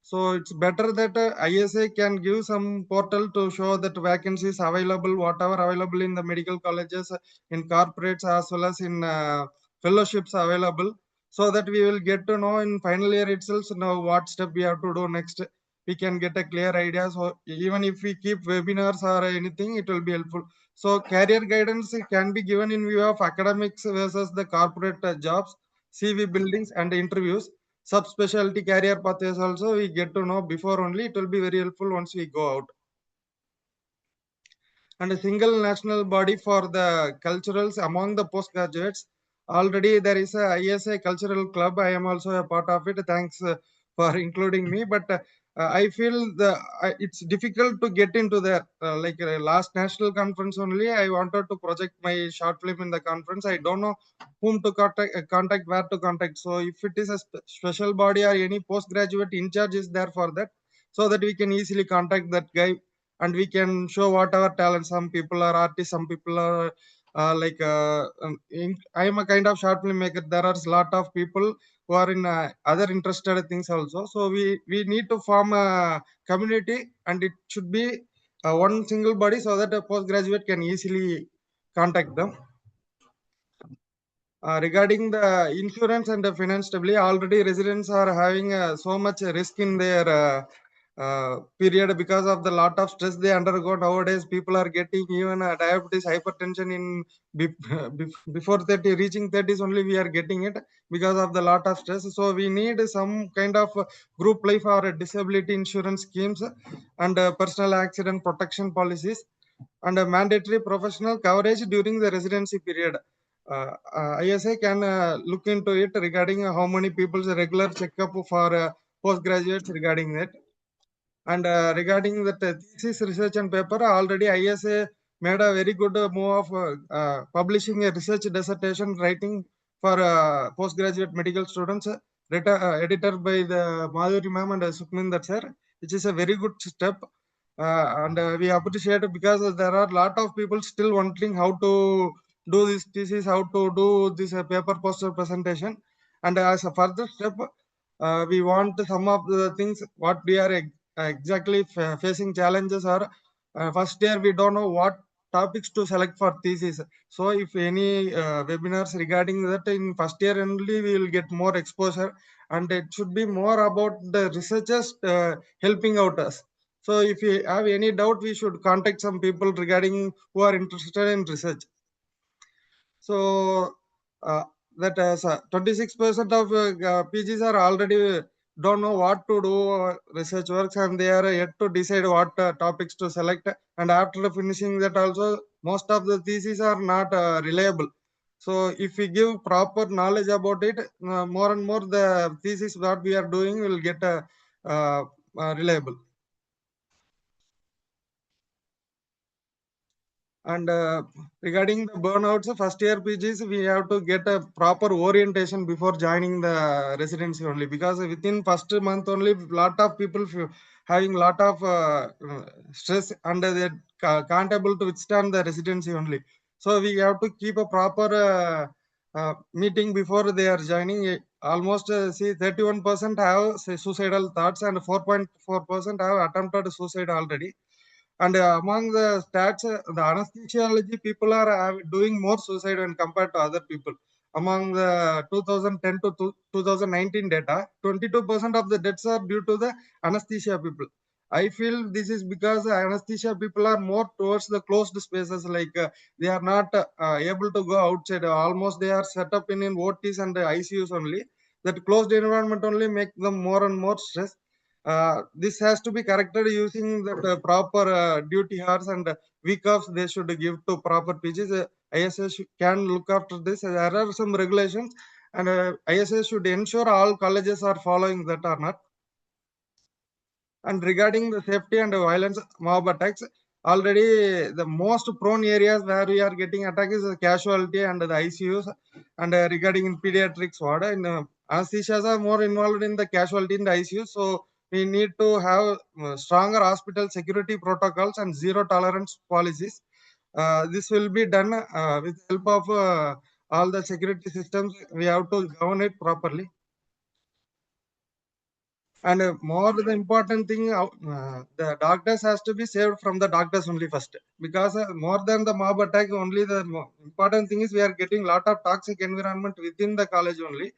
So it's better that ISA can give some portal to show that vacancies available, whatever available in the medical colleges, in corporates as well as in fellowships available, so that we will get to know in final year itself now what step we have to do next. We can get a clear idea. So even if we keep webinars or anything, it will be helpful. So career guidance can be given in view of academics versus the corporate jobs, CV buildings and interviews. subspecialty career pathways also we get to know before only. It will be very helpful once we go out. And a single national body for the culturals among the postgraduates. Already there is a ISA cultural club. I am also a part of it. Thanks for including me. But I feel it's difficult to get into the last national conference only. I wanted to project my short film in the conference. I don't know whom to contact, where to contact. So if it is a special body or any postgraduate in charge is there for that, so that we can easily contact that guy and we can show whatever talent. Some people are artists, some people are I am a kind of short film maker. There are a lot of people who are in other interested things also. So we need to form a community, and it should be one single body so that a postgraduate can easily contact them. Regarding the insurance and the finance stability, already residents are having so much risk in their period because of the lot of stress they undergo nowadays. People are getting even diabetes, hypertension in before 30, reaching 30s only we are getting it because of the lot of stress. So we need some kind of group life or disability insurance schemes and personal accident protection policies and mandatory professional coverage during the residency period. ISA can look into it regarding how many people's regular checkup for postgraduates regarding that. And regarding the thesis research and paper, already ISA made a very good move of publishing a research dissertation writing for postgraduate medical students, edited by the Madhuri ma'am and Sukhminder sir, which is a very good step. And we appreciate it because there are a lot of people still wondering how to do this thesis, how to do this paper poster presentation. And as a further step, we want some of the things what we are exactly facing challenges are first year we don't know what topics to select for thesis. So if any webinars regarding that in first year only we will get more exposure, and it should be more about the researchers helping out us. So if you have any doubt, we should contact some people regarding who are interested in research. So that 26% of PGs are already don't know what to do research works, and they are yet to decide what topics to select. And after finishing that also, most of the theses are not reliable. So if we give proper knowledge about it, more and more the thesis what we are doing will get reliable. And regarding the burnouts, first year PGs, we have to get a proper orientation before joining the residency only, because within first month only, lot of people having lot of stress and they can't able to withstand the residency only. So we have to keep a proper meeting before they are joining. Almost see 31% have suicidal thoughts and 4.4% have attempted suicide already. And among the stats, the anesthesiology people are doing more suicide when compared to other people. Among the 2010 to 2019 data, 22% of the deaths are due to the anesthesia people. I feel this is because anesthesia people are more towards the closed spaces, like they are not able to go outside. Almost they are set up in OTs and ICUs only. That closed environment only make them more and more stress. This has to be corrected using the proper duty hours and week offs they should give to proper PGs. ISS can look after this. There are some regulations, and ISS should ensure all colleges are following that or not. And regarding the safety and violence mob attacks, already the most prone areas where we are getting attack is the casualty and the ICUs. And regarding in pediatrics ward, and anesthesias are more involved in the casualty in the ICU. So we need to have stronger hospital security protocols and zero tolerance policies. This will be done with help of all the security systems. We have to govern it properly. And more the important thing, the doctors has to be saved from the doctors only first, because more than the mob attack, only the important thing is we are getting lot of toxic environment within the college only.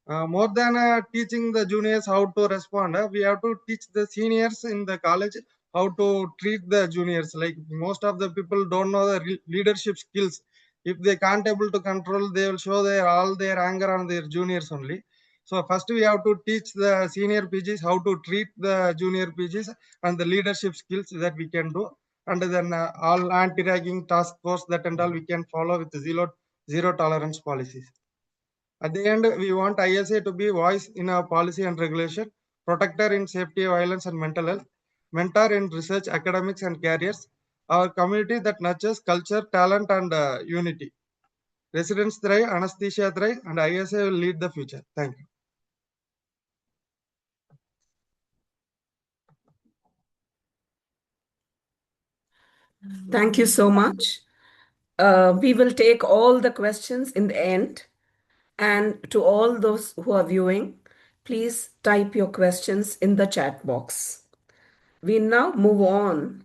More than teaching the juniors how to respond, we have to teach the seniors in the college how to treat the juniors. Like most of the people don't know the leadership skills. If they can't able to control, they will show their all their anger on their juniors only. So first we have to teach the senior PGs how to treat the junior PGs and the leadership skills that we can do. And then all anti-ragging task force that and all we can follow with zero tolerance policies. At the end, we want ISA to be voice in our policy and regulation, protector in safety, violence, and mental health, mentor in research, academics, and careers, our community that nurtures culture, talent, and unity. Residents thrive, anesthesia thrive, and ISA will lead the future. Thank you. Thank you so much. We will take all the questions in the end. And to all those who are viewing, please type your questions in the chat box. We now move on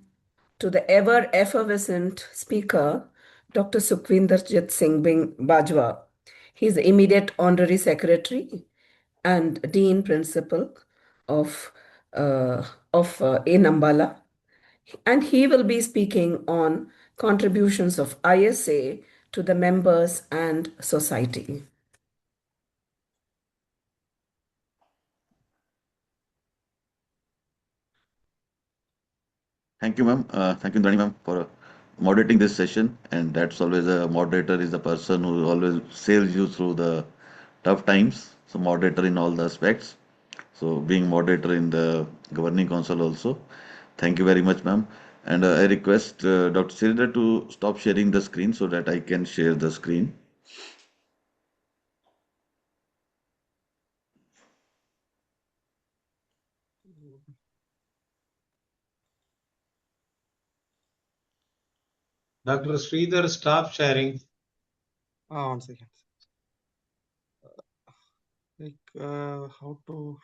to the ever effervescent speaker, Dr. Sukhminder Jit Singh Bajwa. He is the immediate honorary secretary and dean principal of Nambala, and he will be speaking on contributions of ISA to the members and society. Thank you, ma'am. Thank you, Indrani ma'am, for moderating this session. And that's always a moderator is the person who always sails you through the tough times. So moderator in all the aspects. So being moderator in the governing council also. Thank you very much, ma'am. And I request Dr. Shreedhar to stop sharing the screen so that I can share the screen. Dr. Shreedhar, stop sharing. 1 second. How to?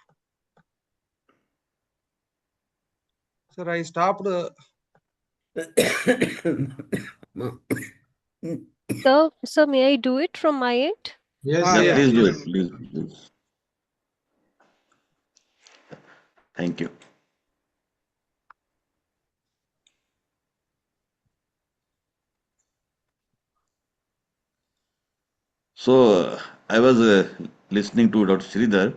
Sir, I stopped. So may I do it from my end? Yes, Yeah, yes. please do it. Please. Thank you. So I was listening to Dr. Shreedhar.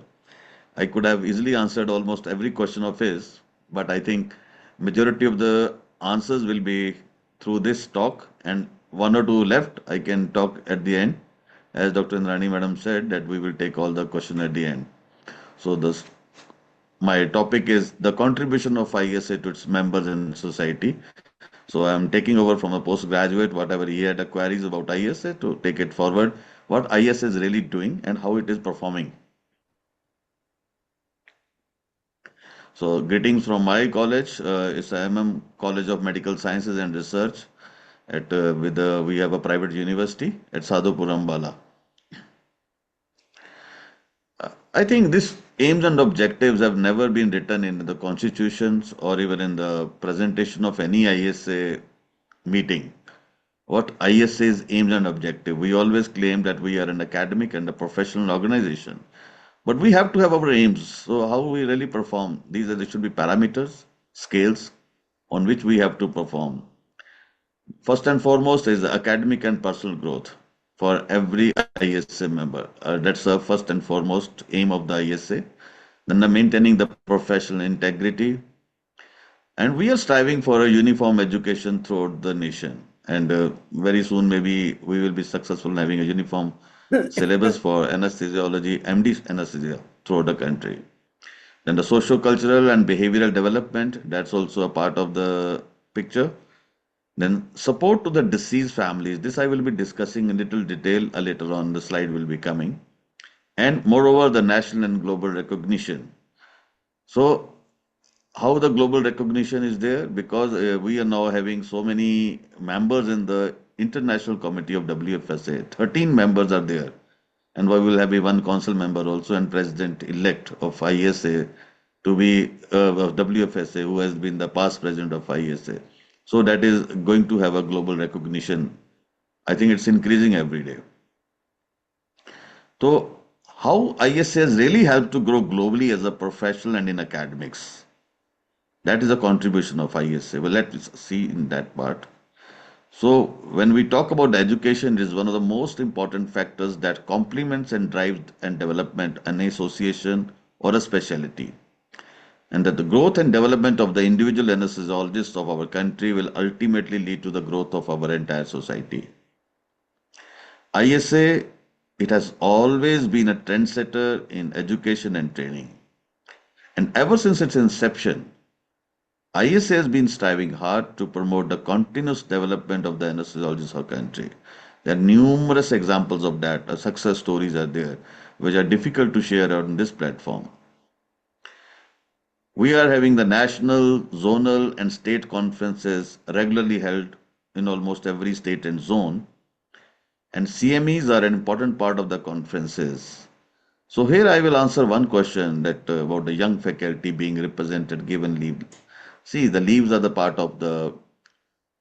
I could have easily answered almost every question of his, but I think majority of the answers will be through this talk, and one or two left I can talk at the end. As Dr. Indrani madam said that we will take all the question at the end. So this my topic is the contribution of ISA to its members in society. So I am taking over from a postgraduate, whatever he had queries about ISA to take it forward, what ISA is really doing and how it is performing. So greetings from my college. It's College of Medical Sciences and Research. We have a private university at Sadhupuram Bala. I think these aims and objectives have never been written in the constitutions or even in the presentation of any ISA meeting. What ISA's aims and objective? We always claim that we are an academic and a professional organization, but we have to have our aims. So how we really perform? There should be parameters, scales on which we have to perform. First and foremost is academic and personal growth for every ISA member. That's the first and foremost aim of the ISA. Then maintaining the professional integrity. And we are striving for a uniform education throughout the nation. And very soon, maybe we will be successful in having a uniform syllabus for anesthesiology, MD anesthesia throughout the country. Then the socio-cultural and behavioral development, that's also a part of the picture. Then support to the deceased families. This I will be discussing in little detail later on. The slide will be coming. And moreover, the national and global recognition. So how the global recognition is there? Because we are now having so many members in the International Committee of WFSA. 13 members are there. And we will have a one council member also and president-elect of ISA to be of WFSA, who has been the past president of ISA. So that is going to have a global recognition. I think it's increasing every day. So how ISA has really helped to grow globally as a professional and in academics. That is a contribution of ISA. Well, let's see in that part. So when we talk about education, it is one of the most important factors that complements and drives and development an association or a specialty. And that the growth and development of the individual anesthesiologists of our country will ultimately lead to the growth of our entire society. ISA, it has always been a trendsetter in education and training. And ever since its inception, ISA has been striving hard to promote the continuous development of the anesthesiologists of our country. There are numerous examples of that. Success stories are there, which are difficult to share on this platform. We are having the national, zonal, and state conferences regularly held in almost every state and zone, and CMEs are an important part of the conferences. So here I will answer one question that about the young faculty being represented given leave. See, the leaves are the part of the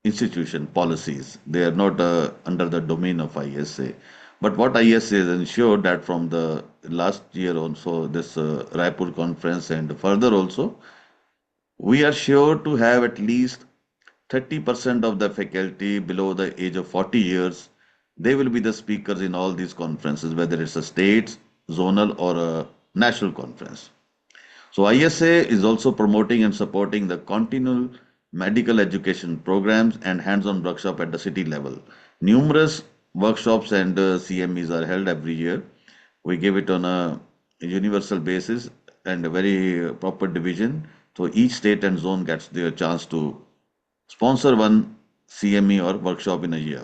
institution policies. They are not under the domain of ISA. But what ISA has ensured that from the last year also, this Raipur conference and further also, we are sure to have at least 30% of the faculty below the age of 40 years. They will be the speakers in all these conferences, whether it's a state, zonal, or a national conference. So ISA is also promoting and supporting the continual medical education programs and hands-on workshop at the city level. Numerous workshops and CMEs are held every year. We give it on a universal basis and a very proper division. So each state and zone gets their chance to sponsor one CME or workshop in a year.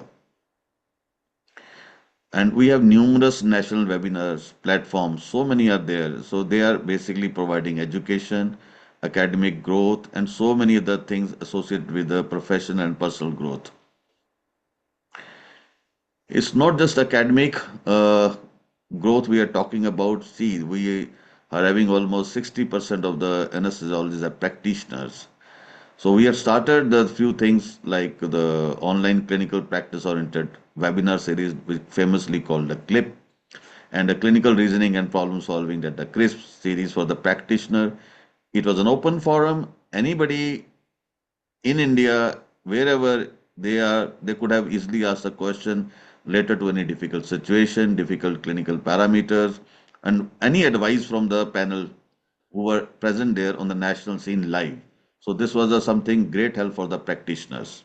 And we have numerous national webinars, platforms, so many are there. So they are basically providing education, academic growth, and so many other things associated with the professional and personal growth. It's not just academic growth we are talking about. See, we are having almost 60% of the anesthesiologists are practitioners. So we have started a few things like the online clinical practice oriented webinar series, which famously called the CLIP, and a clinical reasoning and problem solving that the CRISP series for the practitioner. It was an open forum. Anybody in India, wherever they are, they could have easily asked a question related to any difficult situation, difficult clinical parameters, and any advice from the panel who were present there on the national scene live. So this was something great help for the practitioners.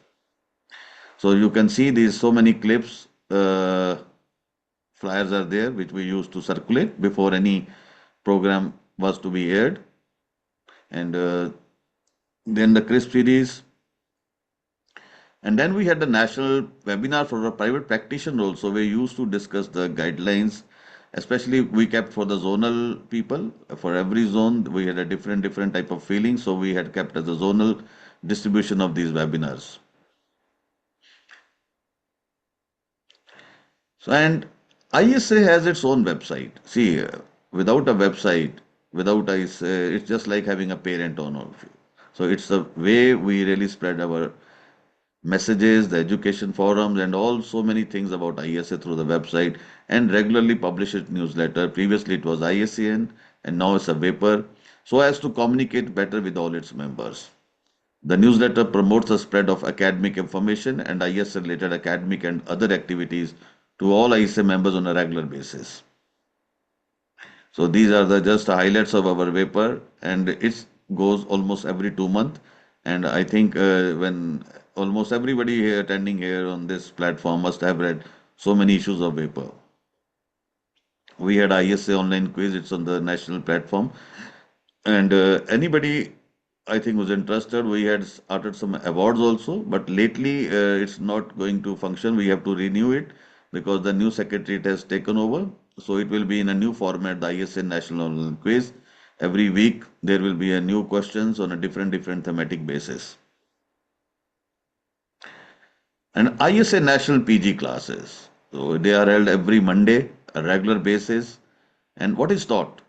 So you can see these so many clips, flyers are there, which we used to circulate before any program was to be aired. And then the CRISP series. And then we had the national webinar for a private practitioner also. We used to discuss the guidelines, especially we kept for the zonal people. For every zone, we had a different type of feeling. So we had kept as a zonal distribution of these webinars. So, and ISA has its own website. See, without a website, without ISA, it's just like having a parent on all of you. So it's the way we really spread our messages, the education forums, and all so many things about ISA through the website, and regularly publish its newsletter. Previously it was ISAN, and now it's a Vapor, so as to communicate better with all its members. The newsletter promotes the spread of academic information and ISA related academic and other activities to all ISA members on a regular basis. So these are the just highlights of our Vapor, and it goes almost every 2 months. And I think when almost everybody here attending here on this platform must have read so many issues of Vapor. We had ISA online quiz, it's on the national platform. And anybody, I think, was interested. We had started some awards also, but lately it's not going to function. We have to renew it because the new secretariat has taken over. So it will be in a new format, the ISA National Online Quiz. Every week there will be a new questions on a different thematic basis. And ISA National PG classes. So they are held every Monday, a regular basis. And what is taught?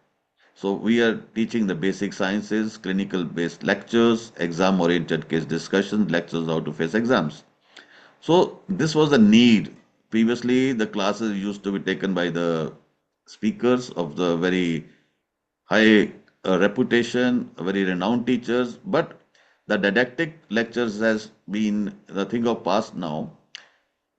So we are teaching the basic sciences, clinical based lectures, exam oriented case discussions, lectures how to face exams. So this was the need. Previously the classes used to be taken by the speakers of the very high reputation, very renowned teachers, but the didactic lectures has been the thing of past now.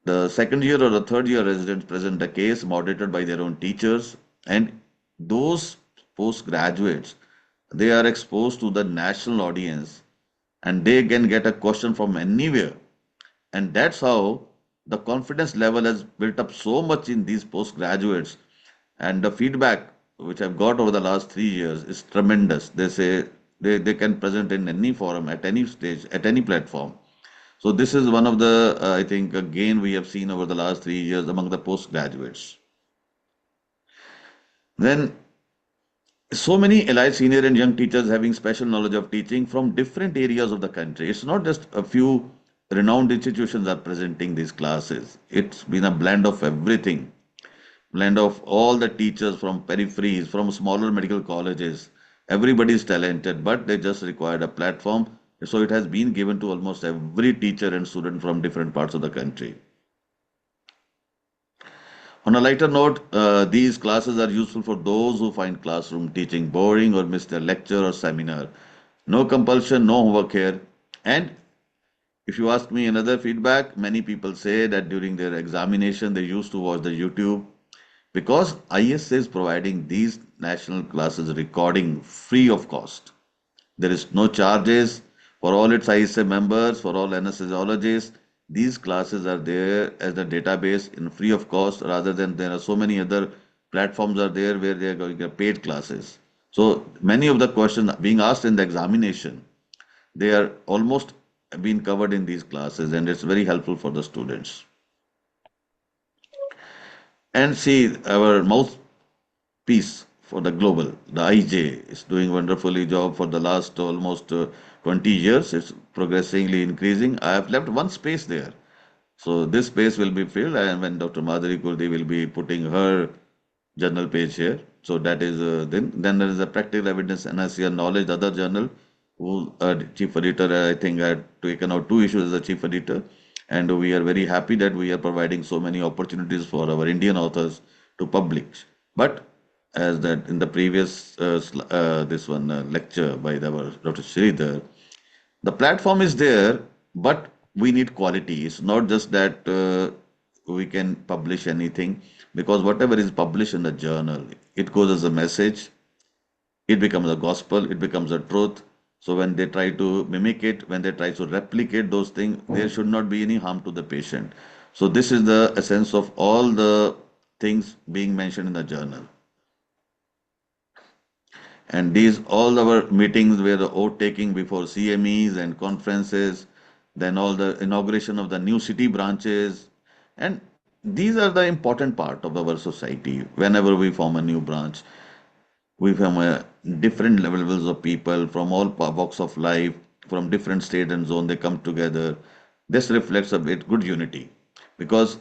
The second year or the third year residents present the case moderated by their own teachers, and those postgraduates, they are exposed to the national audience and they can get a question from anywhere. And that's how the confidence level has built up so much in these postgraduates. And the feedback which I've got over the last 3 years is tremendous. They say they can present in any forum, at any stage, at any platform. So this is one of the, I think, a gain we have seen over the last 3 years among the postgraduates. Then so many allied senior and young teachers having special knowledge of teaching from different areas of the country. It's not just a few renowned institutions are presenting these classes. It's been a blend of everything, blend of all the teachers from peripheries, from smaller medical colleges. Everybody is talented, but they just required a platform. So it has been given to almost every teacher and student from different parts of the country. On a lighter note, these classes are useful for those who find classroom teaching boring or miss their lecture or seminar. No compulsion, no homework here. And if you ask me another feedback, many people say that during their examination they used to watch the YouTube because ISA is providing these national classes recording free of cost. There is no charges for all its ISA members, for all anesthesiologists. These classes are there as a database in free of cost rather than there are so many other platforms are there where they are going to get paid classes. So many of the questions being asked in the examination, they are almost being covered in these classes and it's very helpful for the students. And see, our mouthpiece for the global, the IJ, is doing wonderfully job for the last almost 20 years. It's progressively increasing. I have left one space there. So this space will be filled and when Dr. Madhuri Kurdi will be putting her journal page here. So that is then there is a practical evidence anesthesia knowledge, the other journal, who chief editor, I think, had taken out 2 issues as a chief editor. And we are very happy that we are providing so many opportunities for our Indian authors to publish. But as that in the previous lecture by our Dr. Shreedhar, the platform is there, but we need quality. It's not just that we can publish anything because whatever is published in the journal, it goes as a message, it becomes a gospel, it becomes a truth. So when they try to mimic it, when they try to replicate those things, there should not be any harm to the patient. So this is the essence of all the things being mentioned in the journal. And these all our meetings were the oath taking before CMEs and conferences, then all the inauguration of the new city branches. And these are the important part of our society. Whenever we form a new branch, we form a different levels of people from all walks of life, from different state and zone, they come together. This reflects a bit good unity because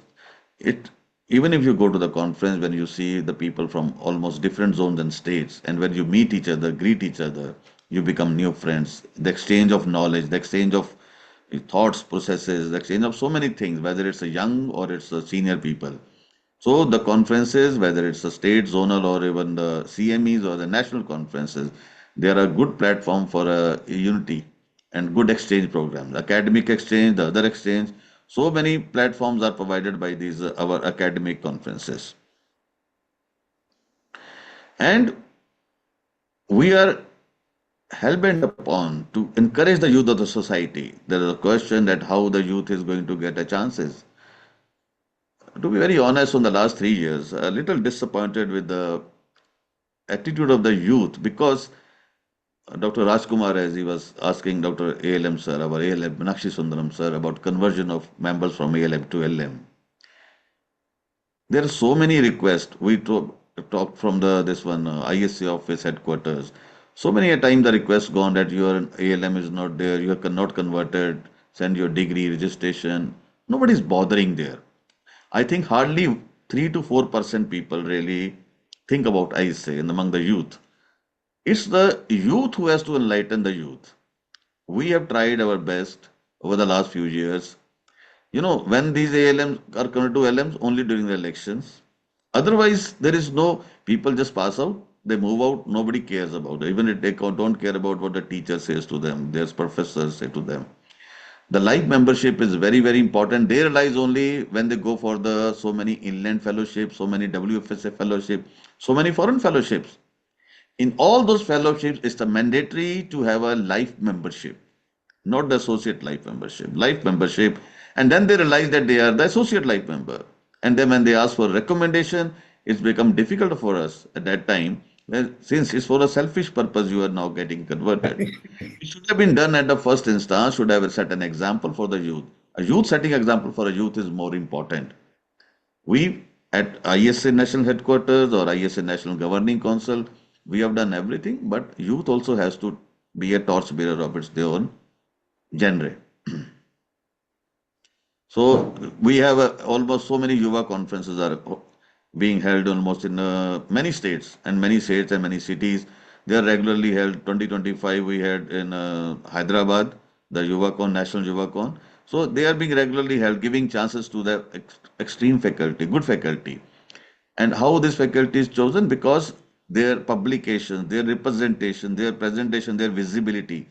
it even if you go to the conference when you see the people from almost different zones and states and when you meet each other, greet each other, you become new friends. The exchange of knowledge, the exchange of thoughts, processes, the exchange of so many things, whether it's a young or it's a senior people. So the conferences, whether it's a state, zonal, or even the CMEs or the national conferences, they are a good platform for a unity and good exchange programs. Academic exchange, the other exchange. So many platforms are provided by these our academic conferences. And we are hell-bent upon to encourage the youth of the society. There is a question that how the youth is going to get a chances. To be very honest, on the last 3 years, a little disappointed with the attitude of the youth because Dr. Rajkumar, as he was asking Dr. ALM sir, our ALM, Meenakshi Sundaram sir, about conversion of members from ALM to LM. There are so many requests. We talked from this one ISC office headquarters. So many a time the request gone that your ALM is not there, you are not converted, send your degree registration. Nobody's bothering there. I think hardly 3 to 4% people really think about ISA and among the youth. It's the youth who has to enlighten the youth. We have tried our best over the last few years. You know, when these ALMs are converted to LMs only during the elections. Otherwise, there is no, people just pass out, they move out, nobody cares about it. Even if they don't care about what the teacher says to them, their professors say to them. The life membership is very, very important. They realize only when they go for the so many inland fellowships, so many WFSA fellowship, so many foreign fellowships. In all those fellowships, it's a mandatory to have a life membership, not the associate life membership, life membership. And then they realize that they are the associate life member. And then when they ask for recommendation, it's become difficult for us at that time. Well, since it's for a selfish purpose, you are now getting converted. It should have been done at the first instance, should have set an example for the youth. A youth setting example for a youth is more important. We at ISA National Headquarters or ISA National Governing Council, we have done everything, but youth also has to be a torchbearer of its own genre. So we have almost so many Yuva conferences are being held almost in many states and many cities. They are regularly held. 2025 we had in Hyderabad, the YuvaCon, National YuvaCon. So they are being regularly held, giving chances to the extreme faculty, good faculty. And how this faculty is chosen? Because their publications, their representation, their presentation, their visibility.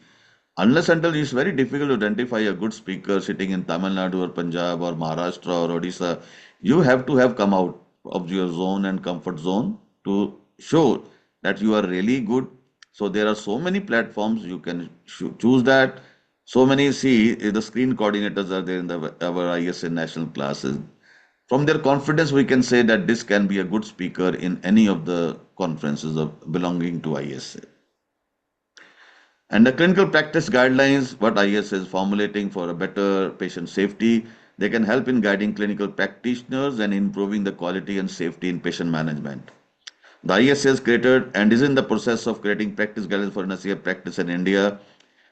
Unless until it's very difficult to identify a good speaker sitting in Tamil Nadu or Punjab or Maharashtra or Odisha, you have to have come out of your zone and comfort zone to show that you are really good. So there are so many platforms you can choose that. So many, see, the screen coordinators are there in our ISA national classes. From their confidence, we can say that this can be a good speaker in any of the conferences of belonging to ISA. And the clinical practice guidelines, what ISA is formulating for a better patient safety, they can help in guiding clinical practitioners and improving the quality and safety in patient management. The ISA has created and is in the process of creating practice guidelines for anesthesia practice in India,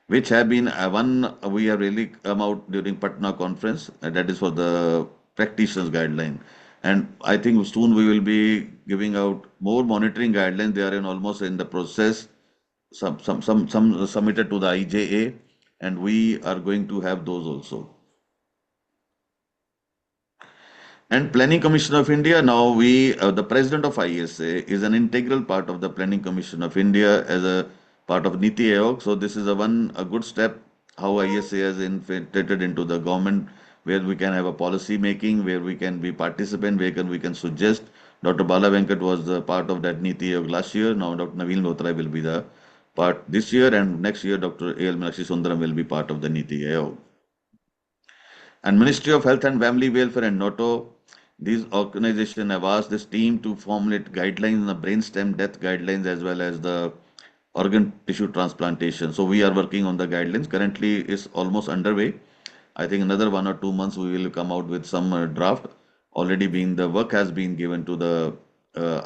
which have been one we have really come out during Patna conference, and that is for the practitioners guideline. And I think soon we will be giving out more monitoring guidelines. They are almost in the process. Some submitted to the IJA, and we are going to have those also. And Planning Commission of India, now the President of ISA is an integral part of the Planning Commission of India as a part of Niti Aayog. So this is a good step how ISA has infiltrated into the government, where we can have a policy making, where we can be participant, where we can suggest. Dr. Bala Venkat was the part of that Niti Aayog last year. Now Dr. Naveen Bothra will be the part this year, and next year Dr.AL.Meenakshi Sundaram will be part of the Niti Aayog. And Ministry of Health and Family Welfare and NATO, these organizations have asked this team to formulate guidelines on the brainstem death guidelines as well as the organ tissue transplantation. So we are working on the guidelines. Currently, it's almost underway. I think another 1 or 2 months we will come out with some draft. Already the work has been given to the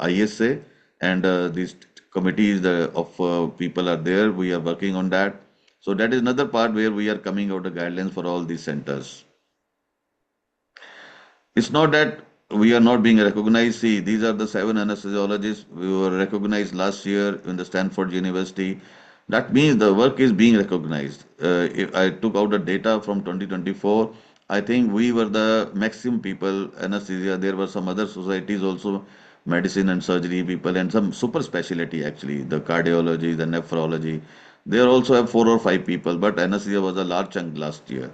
ISA, and these committees of people are there. We are working on that. So that is another part where we are coming out the guidelines for all these centers. It's not that we are not being recognized. See, these are the 7 anesthesiologists we were recognized last year in the Stanford University. That means the work is being recognized. If I took out the data from 2024, I think we were the maximum people anesthesia. There were some other societies also, medicine and surgery people, and some super specialty actually, the cardiology, the nephrology. They also have 4 or 5 people, but anesthesia was a large chunk last year.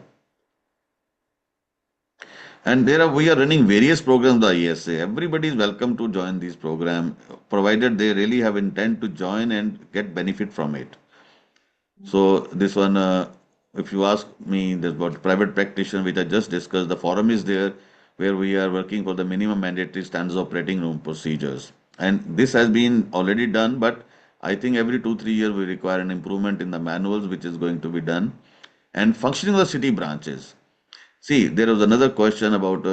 And we are running various programs by ISA. Everybody is welcome to join these programs, provided they really have intent to join and get benefit from it. So this one, if you ask me, there's about private practitioner, which I just discussed. The forum is there, where we are working for the minimum mandatory standards operating room procedures. And this has been already done, but I think every 2-3 years we require an improvement in the manuals, which is going to be done. And functioning of the city branches. See, there was another question about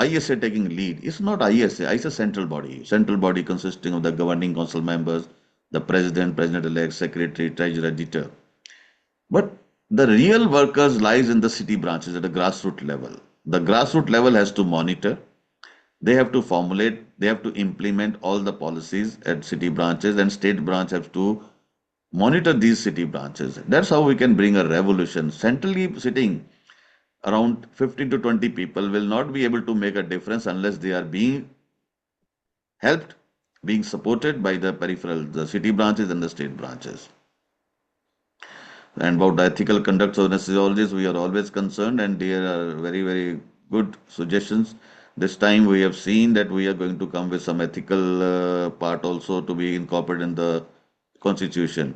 ISA taking lead. It's not ISA. ISA central body consisting of the governing council members, the president, president-elect, secretary, treasurer, editor. But the real workers lies in the city branches at the grassroots level. The grassroots level has to monitor. They have to formulate. They have to implement all the policies at city branches, and state branch have to monitor these city branches. That's how we can bring a revolution. Centrally sitting around 15 to 20 people will not be able to make a difference unless they are being helped, being supported by the peripheral, the city branches and the state branches. And about the ethical conduct of anesthesiologists, we are always concerned, and there are very, very good suggestions. This time we have seen that we are going to come with some ethical part also to be incorporated in the constitution.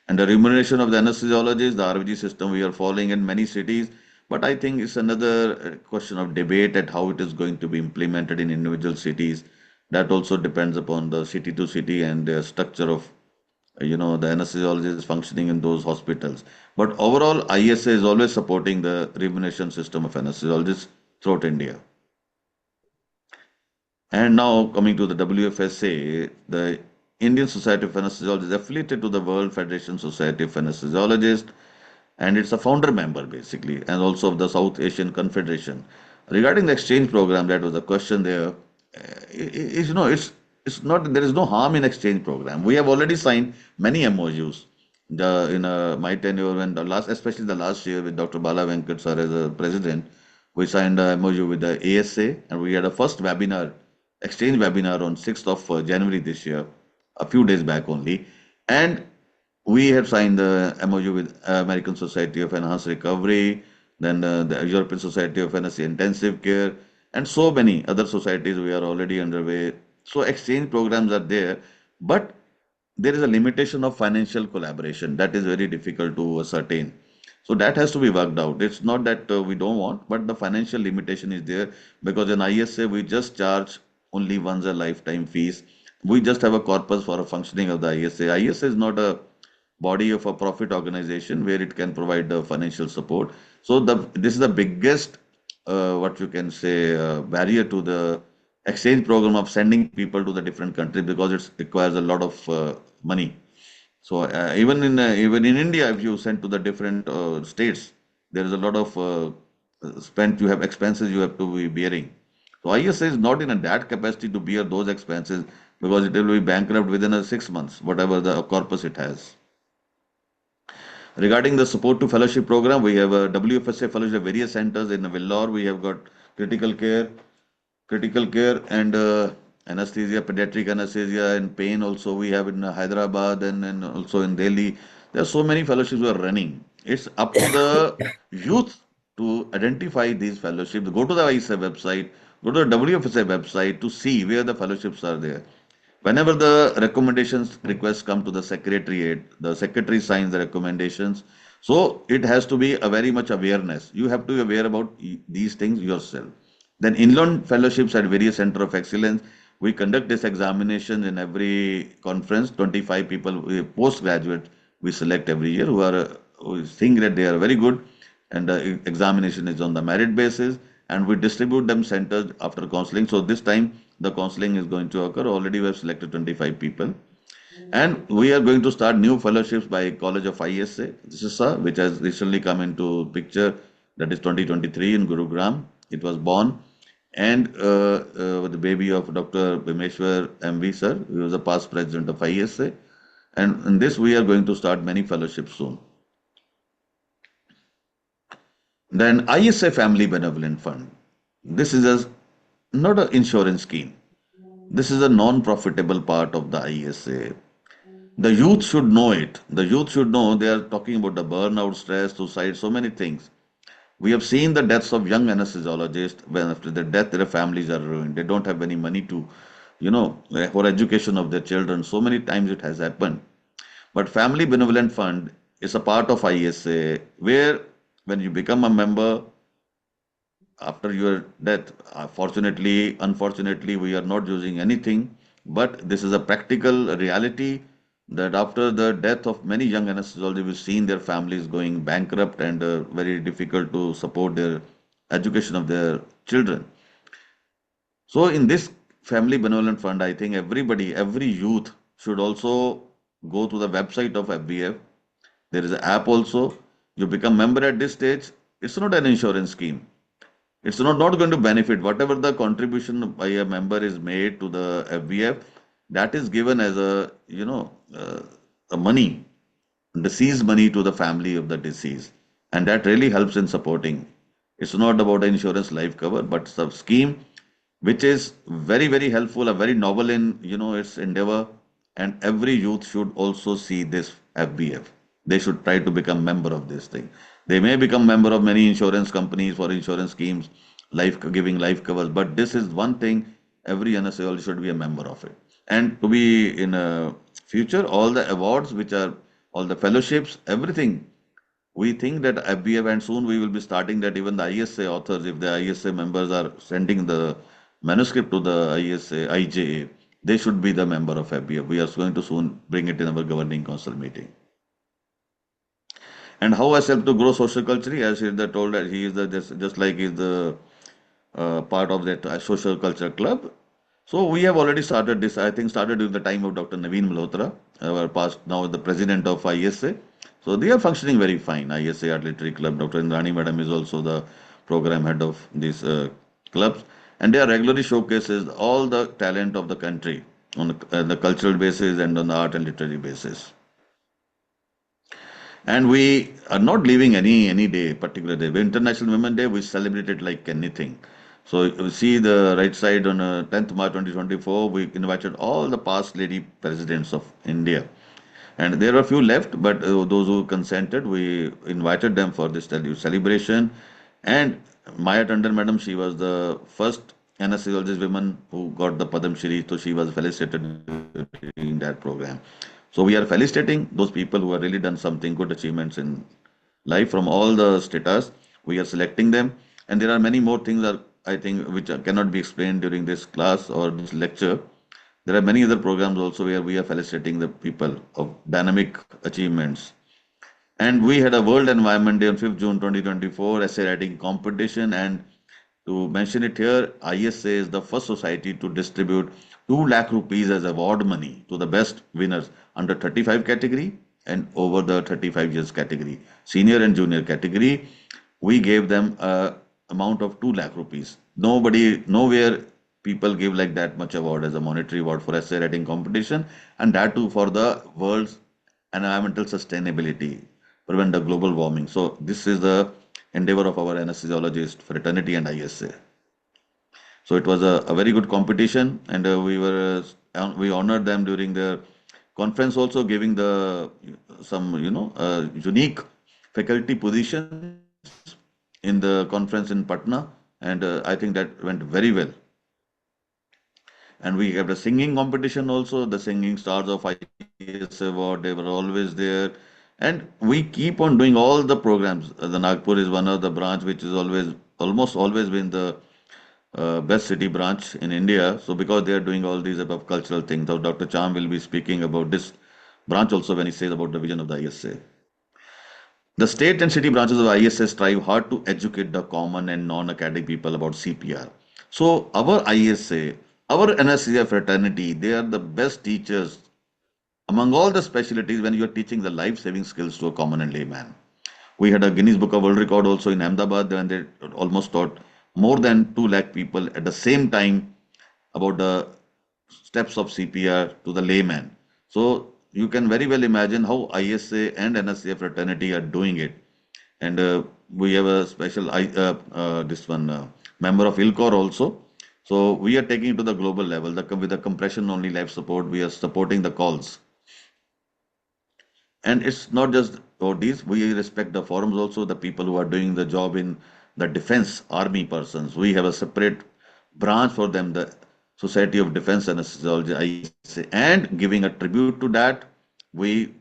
And the remuneration of the anesthesiologists, the RVG system we are following in many cities, but I think it's another question of debate at how it is going to be implemented in individual cities. That also depends upon the city to city and the structure of the anesthesiologist functioning in those hospitals. But overall, ISA is always supporting the remuneration system of anesthesiologists throughout India. And now coming to the WFSA, the Indian Society of Anesthesiologists is affiliated to the World Federation Society of Anesthesiologists, and it's a founder member basically, and also of the South Asian Confederation. Regarding the exchange program, that was a question there. It's not, there is no harm in exchange program. We have already signed many MOUs. In my tenure, and especially the last year with Dr. Bala Venkat sir as a president, we signed a MOU with the ASA, and we had a first exchange webinar on 6th of January this year, a few days back only. And we have signed the MOU with American Society of Enhanced Recovery, then the European Society of Anesthesia Intensive Care, and so many other societies we are already underway. So exchange programs are there, but there is a limitation of financial collaboration that is very difficult to ascertain. So that has to be worked out. It's not that we don't want, but the financial limitation is there, because in ISA we just charge only once a lifetime fees. We just have a corpus for a functioning of the ISA. ISA is not a body of a profit organization where it can provide the financial support. So this is the biggest, what you can say, barrier to the exchange program of sending people to the different countries, because it requires a lot of money. So even in India, if you send to the different states, there is a lot of spent. You have expenses you have to be bearing. So ISA is not in a that capacity to bear those expenses, because it will be bankrupt within 6 months, whatever the corpus it has. Regarding the support to fellowship program, we have a WFSA fellowship at various centers. In Vellore, we have got critical care and anesthesia, pediatric anesthesia and pain also we have in Hyderabad, and also in Delhi. There are so many fellowships we are running. It's up to the youth to identify these fellowships. Go to the ISA website, go to the WFSA website to see where the fellowships are there. Whenever the recommendations requests come to the secretariat, the secretary signs the recommendations. So it has to be a very much awareness. You have to be aware about these things yourself. Then inland fellowships at various center of excellence. We conduct this examination in every conference. 25 people, postgraduate, we select every year who think that they are very good, and the examination is on the merit basis, and we distribute them centers after counseling. So this time the counseling is going to occur. Already we have selected 25 people. And we are going to start new fellowships by College of ISA, which has recently come into picture. That is 2023 in Gurugram. It was born. And with the baby of Dr. Bhimeshwar MV sir, who was a past president of ISA. And in this, we are going to start many fellowships soon. Then ISA Family Benevolent Fund. This is not an insurance scheme. This is a non-profitable part of the ISA. The youth should know it. The youth should know. They are talking about the burnout, stress, suicide, so many things. We have seen the deaths of young anesthesiologists. When after the death, their families are ruined. They don't have any money to, for education of their children. So many times it has happened. But Family Benevolent Fund is a part of ISA where when you become a member after your death, unfortunately, we are not using anything. But this is a practical reality that after the death of many young anesthesiologists, we've seen their families going bankrupt and very difficult to support their education of their children. So in this Family Benevolent Fund, I think every youth should also go to the website of FBF. There is an app also. You become member at this stage. It's not an insurance scheme. It's not going to benefit. Whatever the contribution by a member is made to the FBF, that is given as a money, deceased money to the family of the deceased, and that really helps in supporting. It's not about an insurance life cover, but it's a scheme which is very, very helpful, a very novel in its endeavor, and every youth should also see this FBF. they should try to become member of this thing. They may become member of many insurance companies for insurance schemes, giving life covers, but this is one thing every anesthesiologist should be a member of it. And to be in a future, all the awards which are all the fellowships, everything. We think that FBF, and soon we will be starting that even the ISA authors, if the ISA members are sending the manuscript to the ISA, IJA, they should be the member of FBF. We are going to soon bring it in our governing council meeting. And how I help to grow social culture, as Sreedhar told that he is the just like he is the part of that social culture club. So we have already started this. I think started during the time of Dr. Naveen Malhotra, our past now the president of ISA. So they are functioning very fine. ISA Art Literary Club. Dr. Indrani Madam is also the program head of these clubs, and they are regularly showcases all the talent of the country on the cultural basis and on the art and literary basis. And we are not leaving any day, particular day. International Women's Day, we celebrate it like anything. So you see the right side on 10th March 2024, we invited all the past lady presidents of India. And there are a few left, but those who consented, we invited them for this celebration. And Maya Tandon Madam, she was the first anesthesiologist woman who got the Padam Shri, so she was felicitated in that program. So we are felicitating those people who have really done something good achievements in life from all the status. We are selecting them, and there are many more things that I think which cannot be explained during this class or this lecture. There are many other programs also where we are felicitating the people of dynamic achievements. And we had a World Environment Day on 5th June 2024, essay writing competition. And to mention it here, ISA is the first society to distribute 2 lakh rupees as award money to the best winners under 35 category and over the 35 years category. Senior and junior category, we gave them a amount of 2 lakh rupees. Nowhere people give like that much award as a monetary award for essay writing competition, and that too for the world's environmental sustainability, prevent the global warming. So this is the endeavor of our anesthesiologist fraternity and ISA. So it was a very good competition, and we honored them during the conference also, giving some unique faculty positions in the conference in Patna, and I think that went very well. And we have a singing competition also, the singing stars of IAS award, they were always there. And we keep on doing all the programs. The Nagpur is one of the branch which is almost always been the best city branch in India. So because they are doing all these above cultural things, so Dr. Cham will be speaking about this branch also when he says about the vision of the ISA. The state and city branches of ISA strive hard to educate the common and non-academic people about CPR. So our ISA, our anesthesia fraternity, they are the best teachers among all the specialties when you are teaching the life-saving skills to a common and layman. We had a Guinness Book of World Record also in Ahmedabad, when they almost taught more than 2 lakh people at the same time about the steps of CPR to the layman. So you can very well imagine how ISA and NSA fraternity are doing it. And we have a special member of ILCOR also. So we are taking it to the global level. With the compression only life support, we are supporting the calls. And it's not just ODs, we respect the forums also, the people who are doing the job in the defense army persons. We have a separate branch for them, the Society of Defense Anaesthesiologists, and giving a tribute to that, we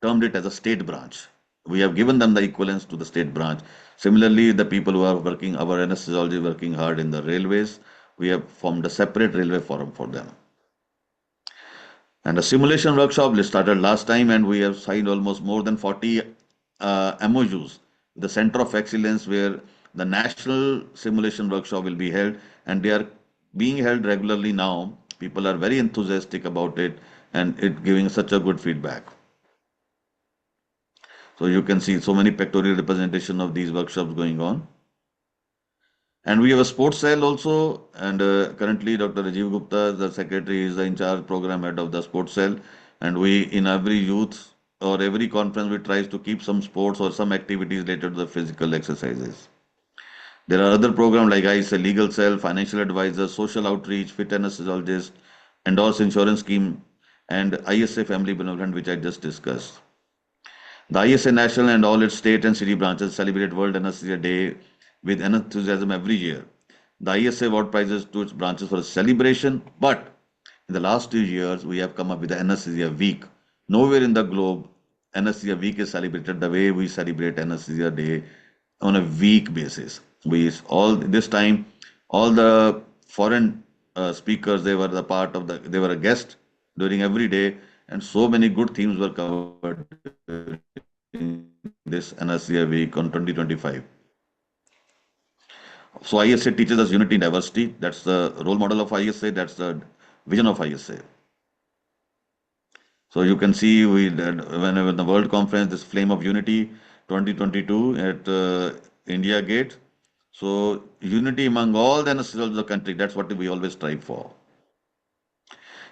termed it as a state branch. We have given them the equivalence to the state branch. Similarly, the people who are working, our anesthesiology working hard in the railways, we have formed a separate railway forum for them. And a simulation workshop started last time, and we have signed almost more than 40 MOUs, the Center of Excellence, where the national simulation workshop will be held, and they are being held regularly now. People are very enthusiastic about it, and it giving such a good feedback. So you can see so many pictorial representation of these workshops going on. And we have a sports cell also, and currently Dr. Rajiv Gupta, the secretary, is the in charge program head of the sports cell. And we, in every youth or every conference, we try to keep some sports or some activities related to the physical exercises. There are other programs like ISA legal cell, financial advisor, social outreach, fit anesthesiologist, endorse insurance scheme, and ISA family benevolent, which I just discussed. The ISA National and all its state and city branches celebrate World Anesthesia Day with enthusiasm every year. The ISA award prizes to its branches for a celebration, but in the last 2 years, we have come up with the Anesthesia Week. Nowhere in the globe, Anesthesia Week is celebrated the way we celebrate Anesthesia Day on a week basis. We all this time, all the foreign speakers, they were the part of they were a guest during every day, and so many good themes were covered during this Anesthesia Week on 2025. So ISA teaches us unity and diversity. That's the role model of ISA. That's the vision of ISA. So you can see we whenever the World Conference, this Flame of Unity 2022 at India Gate. So unity among all the anesthesiologists of the country, that's what we always strive for.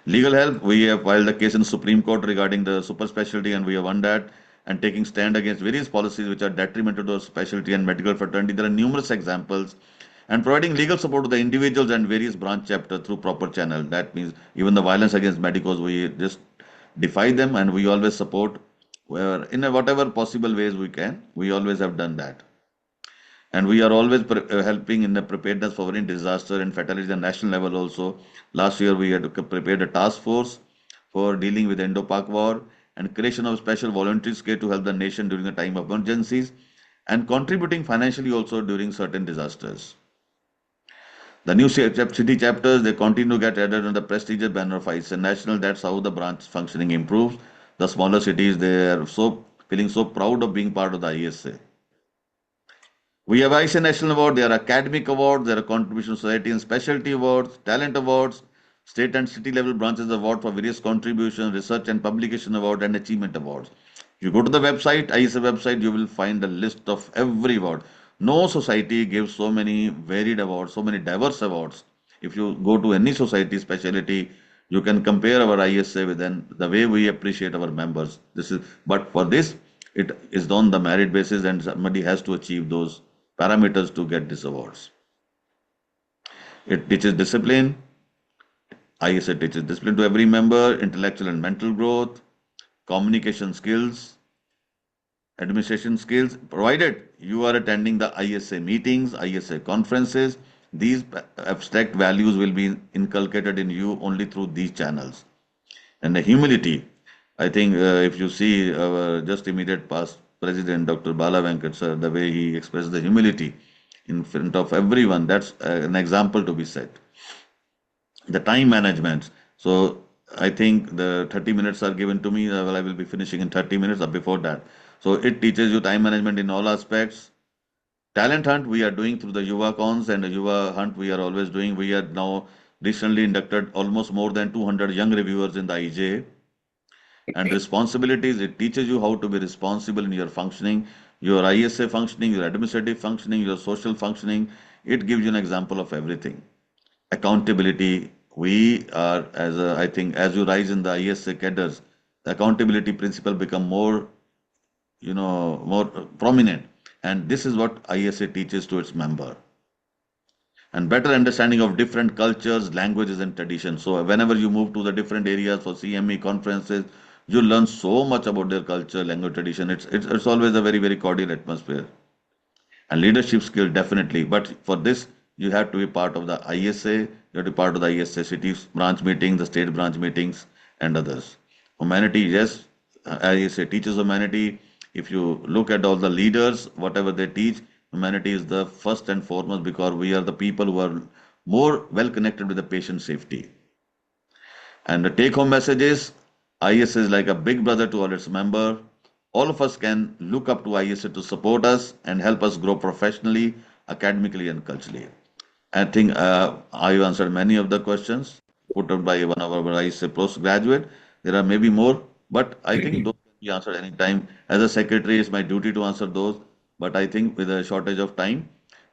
Legal help, we have filed a case in the Supreme Court regarding the super specialty, and we have won that, and taking stand against various policies which are detrimental to specialty and medical fraternity. There are numerous examples, and providing legal support to the individuals and various branch chapters through proper channel. That means even the violence against medicos, we just defy them, and we always support where in whatever possible ways we can. We always have done that. And we are always helping in the preparedness for any disaster and fatalities at the national level also. Last year, we had prepared a task force for dealing with the Indo-Pak war and creation of special volunteers to help the nation during a time of emergencies and contributing financially also during certain disasters. The new city chapters, they continue to get added on the prestigious banner of ISA National. That's how the branch functioning improves. The smaller cities, they are feeling so proud of being part of the ISA. We have ISA National Award, there are academic awards, there are contribution society and specialty awards, talent awards, state and city level branches award for various contributions, research and publication award and achievement awards. If you go to the website, ISA website, you will find a list of every award. No society gives so many varied awards, so many diverse awards. If you go to any society specialty, you can compare our ISA with the way we appreciate our members. But for this, it is on the merit basis, and somebody has to achieve those parameters to get these awards. It teaches discipline. ISA teaches discipline to every member, intellectual and mental growth, communication skills, administration skills, provided you are attending the ISA meetings, ISA conferences. These abstract values will be inculcated in you only through these channels. And the humility, I think if you see our just immediate past President Dr. Bala Venkat sir, the way he expressed the humility in front of everyone, that's an example to be set. The time management. So I think the 30 minutes are given to me. Well, I will be finishing in 30 minutes or before that. So it teaches you time management in all aspects. Talent hunt we are doing through the Yuva Cons, and the Yuva hunt we are always doing. We are now recently inducted almost more than 200 young reviewers in the IJ. And responsibilities, it teaches you how to be responsible in your functioning, your ISA functioning, your administrative functioning, your social functioning. It gives you an example of everything. Accountability, we are, I think, as you rise in the ISA cadres, the accountability principle become more prominent. And this is what ISA teaches to its member. And better understanding of different cultures, languages, and traditions. So whenever you move to the different areas for CME conferences, you learn so much about their culture, language, tradition. It's always a very, very cordial atmosphere. And leadership skill, definitely. But for this, you have to be part of the ISA, you have to be part of the ISA cities branch meetings, the state branch meetings, and others. Humanity, yes, ISA teaches humanity. If you look at all the leaders, whatever they teach, humanity is the first and foremost, because we are the people who are more well connected with the patient safety. And the take home message is ISA is like a big brother to all its members. All of us can look up to ISA to support us and help us grow professionally, academically, and culturally. I think I answered many of the questions put up by one of our ISA postgraduate. There are maybe more, but I think those can be answered anytime. As a secretary, it's my duty to answer those. But I think with a shortage of time,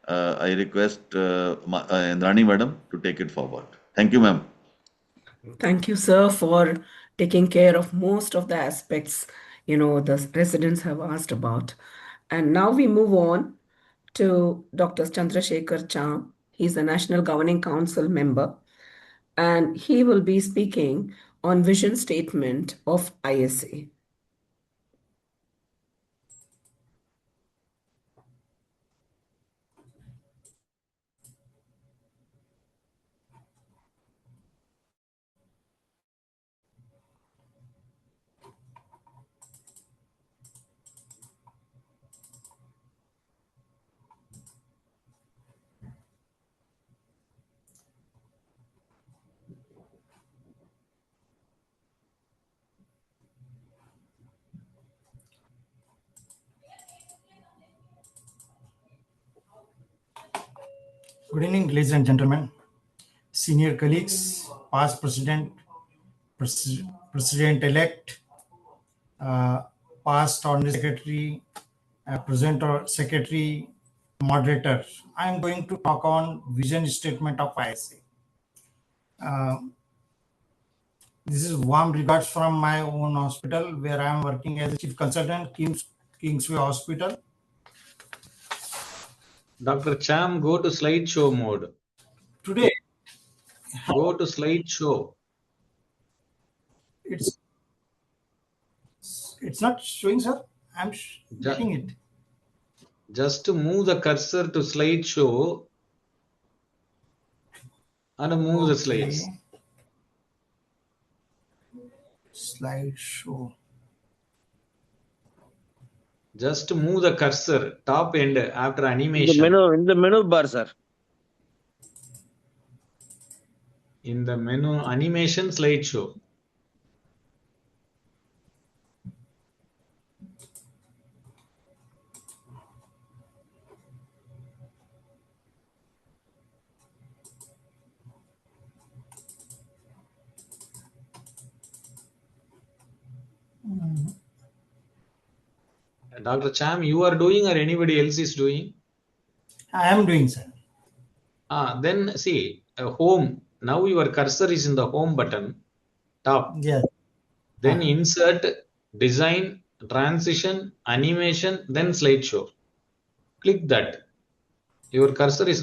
I request Indrani Madam to take it forward. Thank you, ma'am. Thank you, sir, for taking care of most of the aspects, the residents have asked about. And now we move on to Dr. Chandrasekar Cham. He's a National Governing Council member, and he will be speaking on vision statement of ISA. Good evening, ladies and gentlemen, senior colleagues, past president, president-elect, past honorary secretary, present or secretary, moderator. I am going to talk on vision statement of ISA. This is warm regards from my own hospital where I am working as a chief consultant, Kingsway Hospital. Dr. Cham, go to slideshow mode. Today, Go to slideshow. it's not showing, sir. I'm getting it. Just to move the cursor to slideshow and move the slides. Slideshow. Just to move the cursor top end after animation. In the menu bar, sir. In the menu animation slideshow. Dr. Cham, you are doing or anybody else is doing? I am doing, sir. Then see, home. Now your cursor is in the home button, top. Yes. Then insert, design, transition, animation, then slideshow. Click that. Your cursor is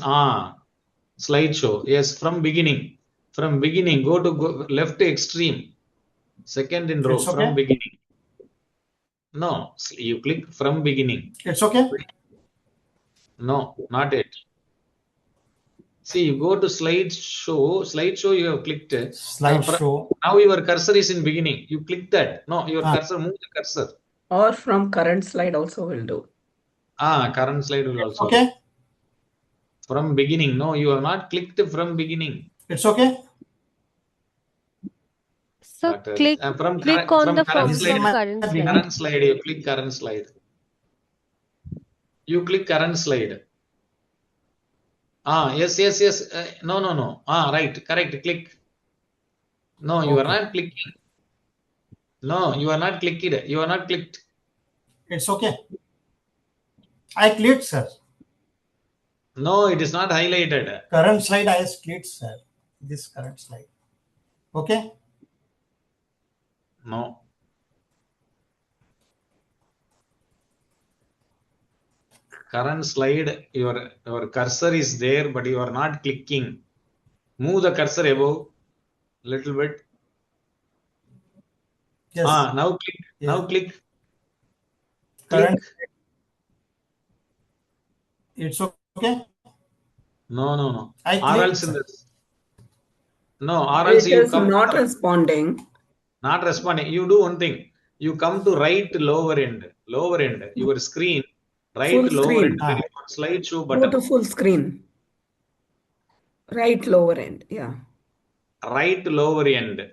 slideshow. Yes, from beginning. From beginning, go to left extreme. Second in row, from beginning. No, you click from beginning. It's okay? No, not it. See, you go to slideshow. Slideshow, you have clicked. Slideshow. Now your cursor is in beginning. You click that. No, your cursor, move the cursor. Or from current slide also will do. Current slide will also okay. do. From beginning. No, you have not clicked from beginning. It's okay. So click on the current slide. Current slide. You click current slide. You click current slide. Yes. No. Right. Correct. Click. No, you are not clicking. No, you are not clicked. You are not clicked. It's okay. I clicked, sir. No, it is not highlighted. Current slide I clicked, sir. This current slide. Okay? No. Current slide, your cursor is there, but you are not clicking. Move the cursor above little bit. Yes. Now click. Yeah. Now click. Current. It's okay. No. I or else in this. No, or else you come. Not responding. Not responding. You do one thing. You come to right lower end. Lower end. Your screen. Right full lower screen. end. Slideshow button. Go to full screen. Right lower end. Yeah. Right lower end.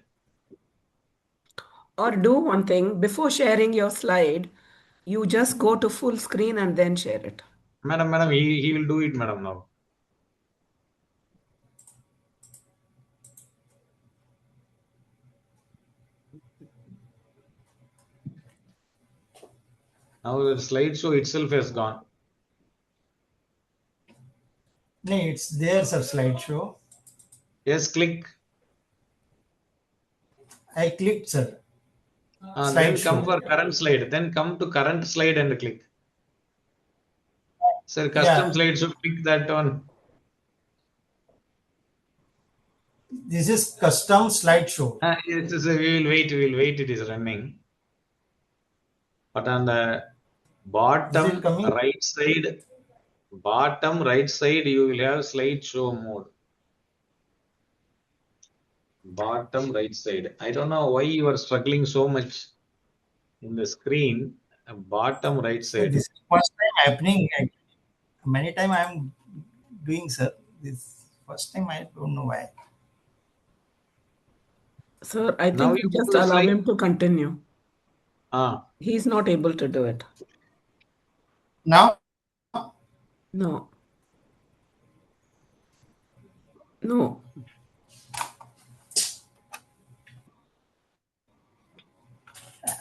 Or do one thing. Before sharing your slide, you just go to full screen and then share it. Madam, he will do it, madam, now. Now the slideshow itself has gone. No, it's there, sir, slideshow. Yes, click. I clicked, sir. Then come for current slide. Then come to current slide and click. Sir, custom slide, so click that one. This is custom slideshow. We will wait. It is running. But on the bottom right side, you will have slideshow mode. Bottom right side. I don't know why you are struggling so much in the screen. Bottom right side. This is first time happening. Many times I am doing, sir. This first time I don't know why. Sir, I think you just allow him to continue. He's not able to do it. Now? No. No.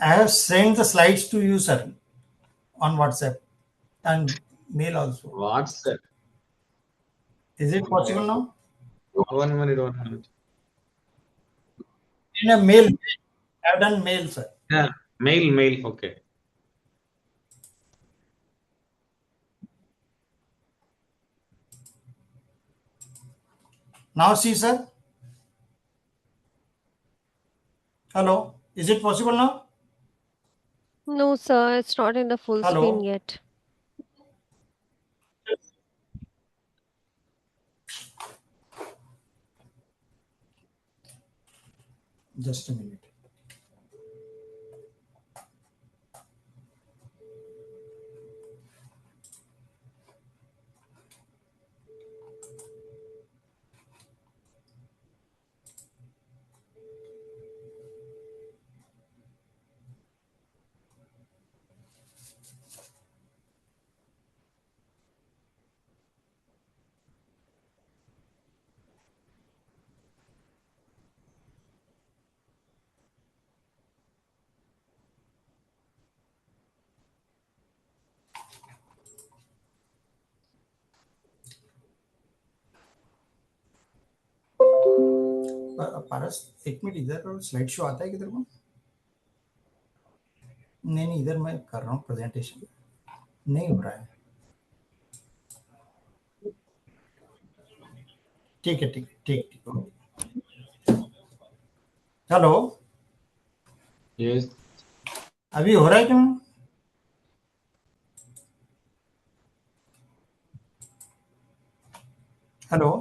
I have sent the slides to you, sir, on WhatsApp and mail also. WhatsApp. Is it possible now? 1 minute, 1 minute. In a mail. I have done mail, sir. Yeah, mail. Okay. Now see, sir. Hello. Is it possible now? No, sir, it's not in the full screen Hello. yet. Just a minute. पारस एक minute इधर slide show आता है किधर को नहीं इधर मैं कर रहा हूँ प्रेजेंटेशन नहीं हो रहा है ठीक है हेलो Yes. अभी हो रहा है क्या hello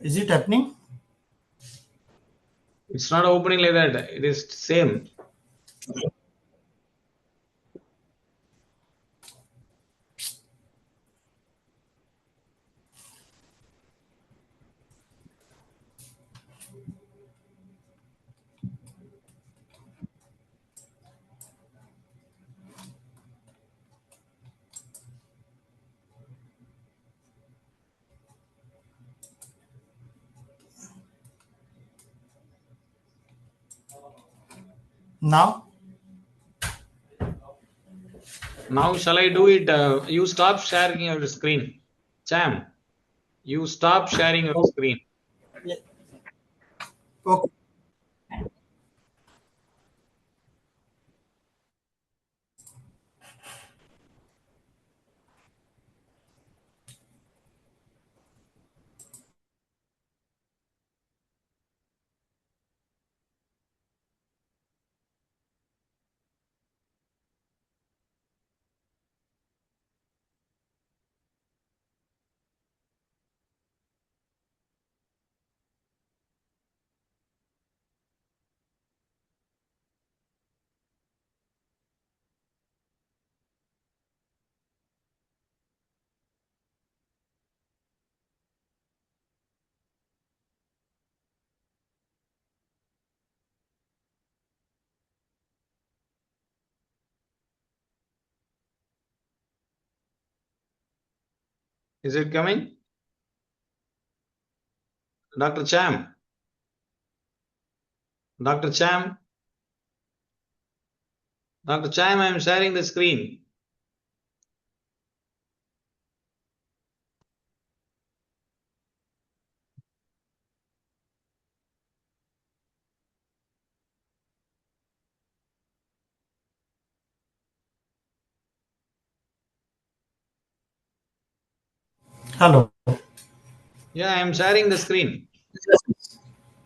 is it happening It's not opening like that. It is same. now Now shall I do it? You stop sharing your screen. Cham, you stop sharing your screen. yeah. Okay. Is it coming? Dr. Cham. Dr. Cham. Dr. Cham, I am sharing the screen. Hello. Yeah, I am sharing the screen.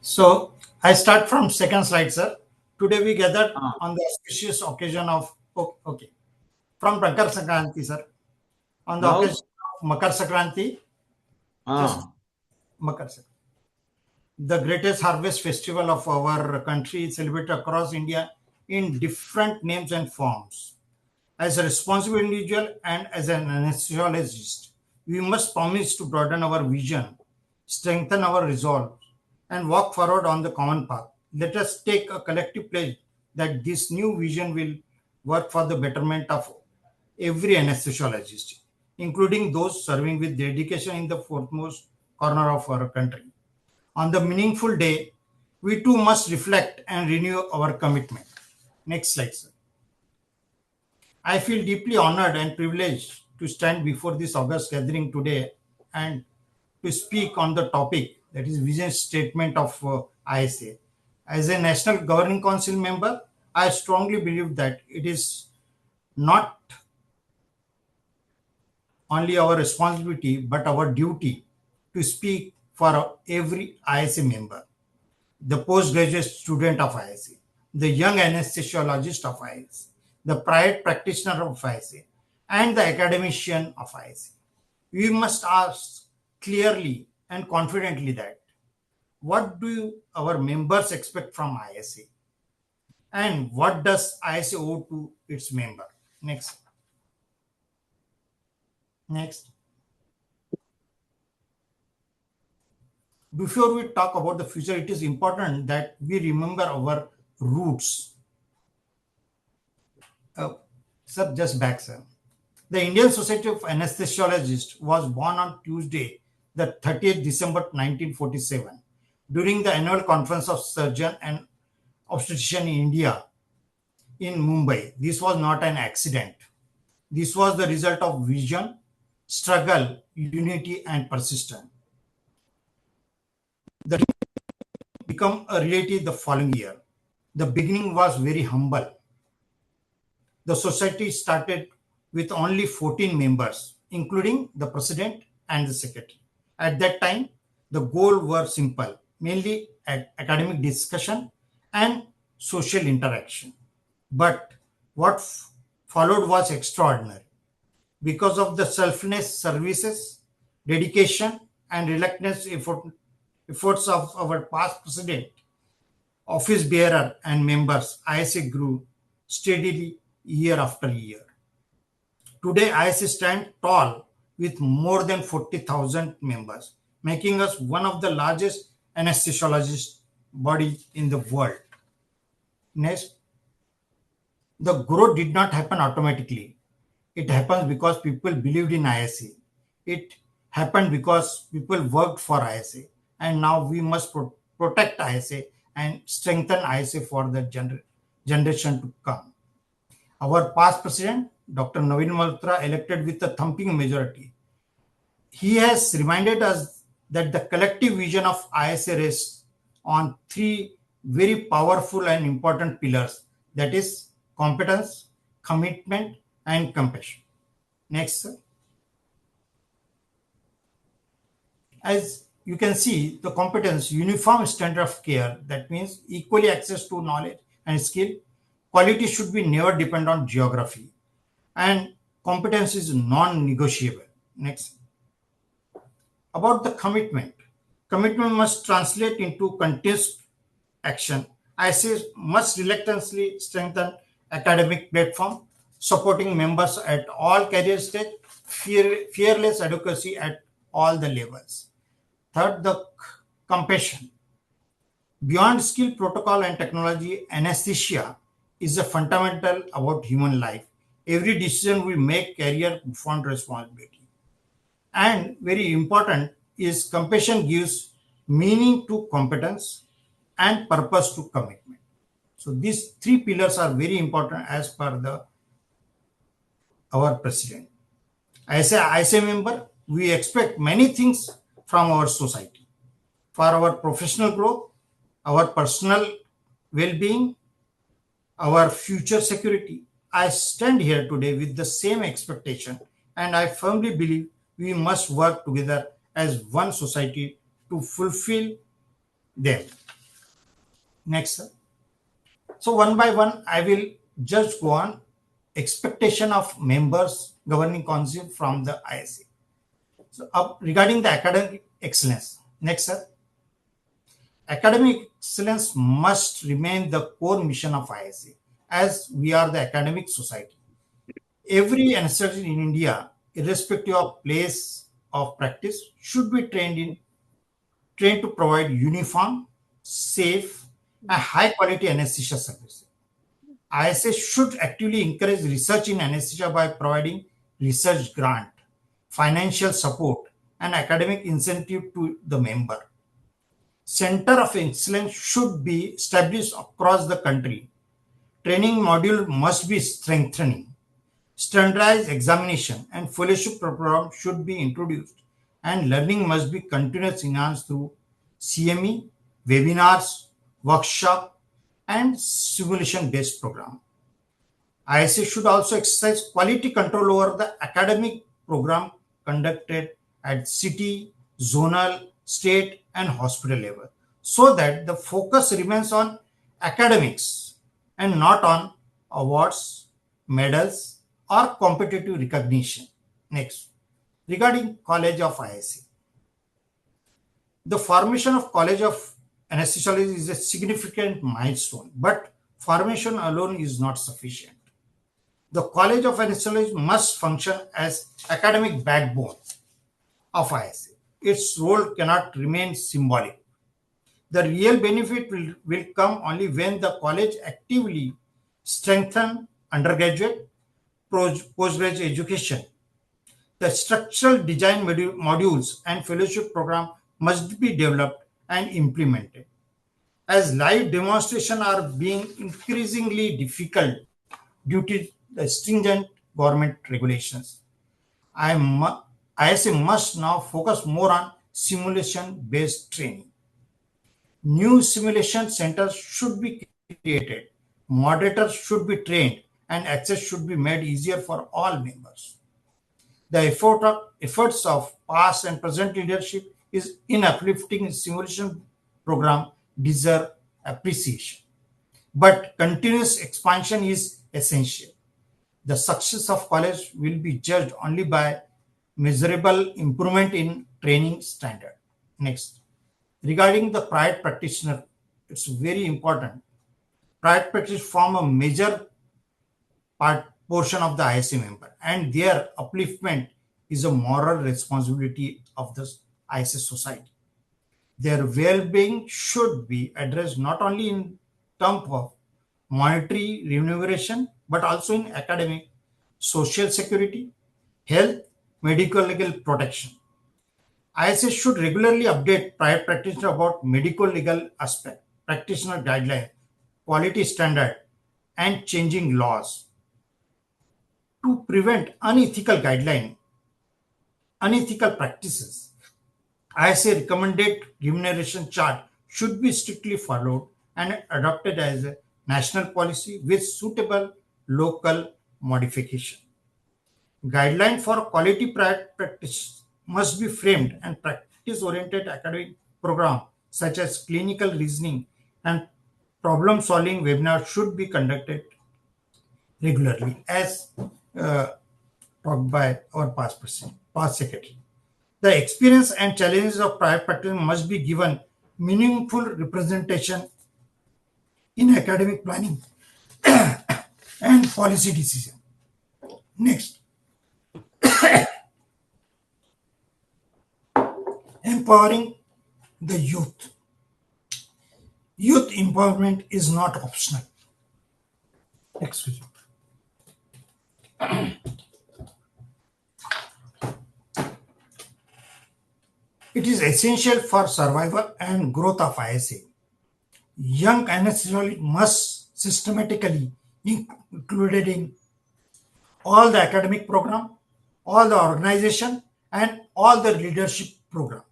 So I start from second slide, sir. Today we gathered on the auspicious occasion of from Makar Sankranti, sir. On the No? occasion of Makar Sankranti, just Makar Sankranti. The greatest harvest festival of our country is celebrated across India in different names and forms. As a responsible individual and as an anesthesiologist, we must promise to broaden our vision, strengthen our resolve, and walk forward on the common path. Let us take a collective pledge that this new vision will work for the betterment of every anesthesiologist, including those serving with dedication in the foremost corner of our country. On the meaningful day, we too must reflect and renew our commitment. Next slide, sir. I feel deeply honored and privileged to stand before this august gathering today and to speak on the topic, that is vision statement of ISA. As a National Governing Council member, I strongly believe that it is not only our responsibility but our duty to speak for every ISA member, the postgraduate student of ISA, the young anesthesiologist of ISA, the private practitioner of ISA, and the academician of ISA. We must ask clearly and confidently that what do our members expect from ISA and what does ISA owe to its member? Next. Before we talk about the future, it is important that we remember our roots. Sir, just back, sir. The Indian Society of Anaesthesiologists was born on Tuesday, the 30th December 1947, during the annual conference of surgeon and obstetrician in India in Mumbai. This was not an accident. This was the result of vision, struggle, unity, and persistence. The become a reality the following year. The beginning was very humble. The society started with only 14 members, including the president and the secretary. At that time, the goals were simple, mainly academic discussion and social interaction. But what followed was extraordinary. Because of the selfless services, dedication, and relentless efforts of our past president, office bearer, and members, ISA grew steadily year after year. Today, ISA stands tall with more than 40,000 members, making us one of the largest anesthesiologist body in the world. Next, the growth did not happen automatically. It happens because people believed in ISA. It happened because people worked for ISA. And now we must protect ISA and strengthen ISA for the generation to come. Our past president, Dr. Naveen Malhotra, elected with a thumping majority. He has reminded us that the collective vision of ISA rests on three very powerful and important pillars, that is competence, commitment, and compassion. Next, sir. As you can see, the competence, uniform standard of care, that means equally access to knowledge and skill. Quality should be never depend on geography. And competence is non-negotiable. Next. About the commitment. Commitment must translate into continuous action. ISA must reluctantly strengthen academic platform, supporting members at all career stage, fearless advocacy at all the levels. Third, the compassion. Beyond skill, protocol, and technology, anesthesia is a fundamental about human life. Every decision we make carries profound responsibility. And very important is compassion gives meaning to competence and purpose to commitment. So these three pillars are very important as per our president. As an ISA member, we expect many things from our society. For our professional growth, our personal well-being, our future security, I stand here today with the same expectation, and I firmly believe we must work together as one society to fulfill them. Next, sir. So one by one, I will just go on. Expectation of members governing council from the ISA. So regarding the academic excellence. Next, sir. Academic excellence must remain the core mission of ISA, as we are the academic society. Every anesthesiologist in India, irrespective of place of practice, should be trained to provide uniform, safe, and high-quality anesthesia services. ISA should actively encourage research in anesthesia by providing research grant, financial support, an academic incentive to the member. Center of excellence should be established across the country. Training module must be strengthening. Standardized examination and fellowship program should be introduced, and learning must be continuous enhanced through CME, webinars, workshop, and simulation-based program. ISA should also exercise quality control over the academic program conducted at city, zonal, state, and hospital level, so that the focus remains on academics and not on awards, medals, or competitive recognition. Next, regarding College of ISA. The formation of College of Anaesthesiology is a significant milestone, but formation alone is not sufficient. The College of Anaesthesiology must function as academic backbone of ISA. Its role cannot remain symbolic. The real benefit will come only when the college actively strengthens undergraduate, postgraduate education. The structural design modules and fellowship program must be developed and implemented. As live demonstrations are being increasingly difficult due to the stringent government regulations, ISA must now focus more on simulation-based training. New simulation centers should be created, moderators should be trained, and access should be made easier for all members. The efforts of past and present leadership in uplifting simulation program deserve appreciation. But continuous expansion is essential. The success of college will be judged only by measurable improvement in training standard. Next, regarding the private practitioner, it's very important. Private practitioners form a major portion of the ISA member, and their upliftment is a moral responsibility of the ISA society. Their well-being should be addressed not only in terms of monetary remuneration, but also in academic, social security, health, medical legal protection. ISA should regularly update private practitioners about medical legal aspect, practitioner guidelines, quality standard, and changing laws. To prevent unethical practices, ISA recommended remuneration chart should be strictly followed and adopted as a national policy with suitable local modification. Guidelines for quality private practice must be framed, and practice-oriented academic programs such as clinical reasoning and problem-solving webinars should be conducted regularly, as talked by our past secretary. The experience and challenges of private practice must be given meaningful representation in academic planning and policy decision. Next, empowering the youth. Youth empowerment is not optional. Excuse me. It is essential for survival and growth of ISA. Young anesthesiologists must systematically be included in all the academic program, all the organization, and all the leadership programs.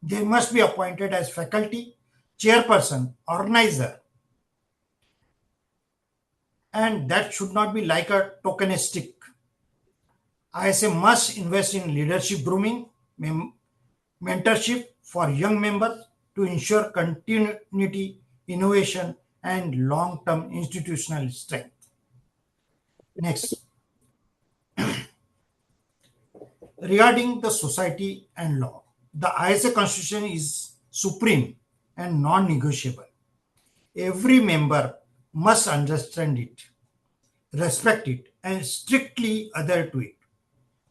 They must be appointed as faculty, chairperson, organizer, and that should not be like a tokenistic. ISA must invest in leadership grooming, mentorship for young members to ensure continuity, innovation, and long-term institutional strength. Next, regarding the society and law, the ISA constitution is supreme and non-negotiable. Every member must understand it, respect it, and strictly adhere to it.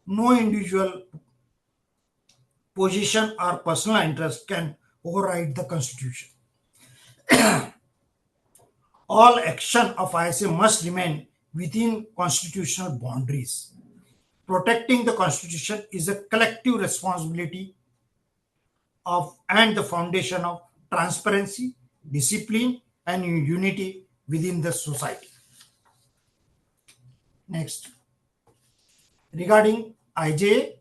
No individual position or personal interest can override the constitution. All action of ISA must remain within constitutional boundaries. Protecting the constitution is a collective responsibility and the foundation of transparency, discipline, and unity within the society. Next, regarding IJA,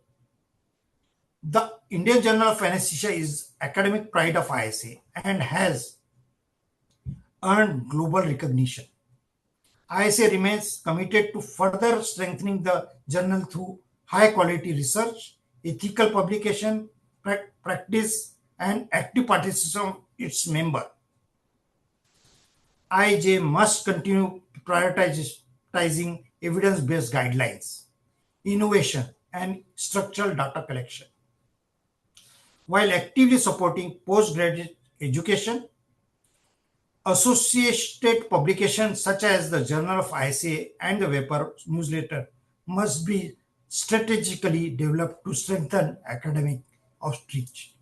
the Indian Journal of Anesthesia is academic pride of ISA and has earned global recognition. ISA remains committed to further strengthening the journal through high quality research, ethical publication, practice, and active participation of its members. IJ must continue prioritizing evidence-based guidelines, innovation, and structural data collection, while actively supporting postgraduate education. Associated publications such as the Journal of ISA and the Vapor newsletter must be strategically developed to strengthen academic outreach.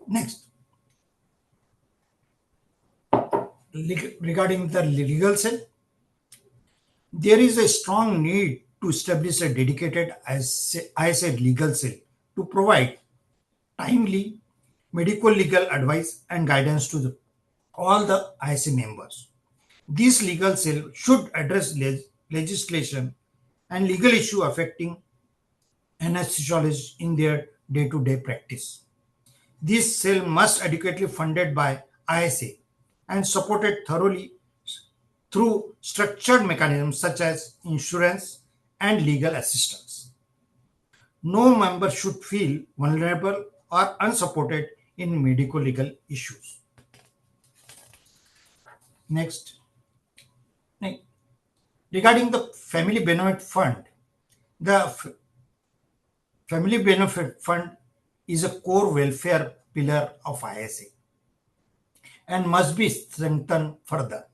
Next, regarding the legal cell, there is a strong need to establish a dedicated ISA legal cell to provide timely medical legal advice and guidance to all the ISA members. This legal cell should address legislation and legal issue affecting anesthesiologists in their day-to-day practice. This cell must adequately funded by ISA and supported thoroughly through structured mechanisms such as insurance and legal assistance. No member should feel vulnerable or unsupported in medical legal issues. Next, regarding the Family Benefit Fund, the Family Benefit Fund is a core welfare pillar of ISA and must be strengthened further.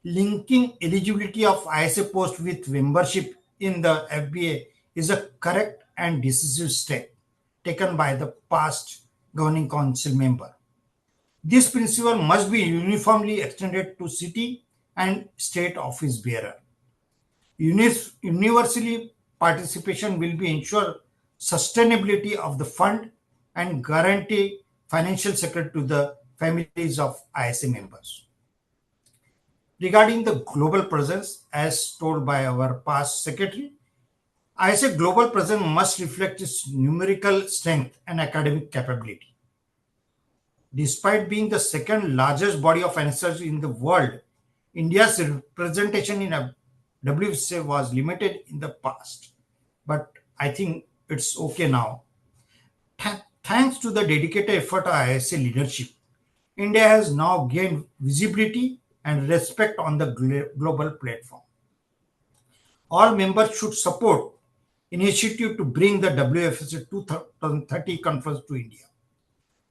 Linking eligibility of ISA post with membership in the FBA is a correct and decisive step taken by the past governing council member. This principle must be uniformly extended to city and state office bearer. Universally participation will be ensure sustainability of the fund and guarantee financial security to the families of ISA members. Regarding the global presence, as told by our past secretary, ISA global presence must reflect its numerical strength and academic capability. Despite being the second largest body of anesthesiologists in the world, India's representation in WSA was limited in the past, but I think it's okay now. Thanks to the dedicated effort of ISA leadership, India has now gained visibility and respect on the global platform. All members should support initiative to bring the WFSA 2030 conference to India.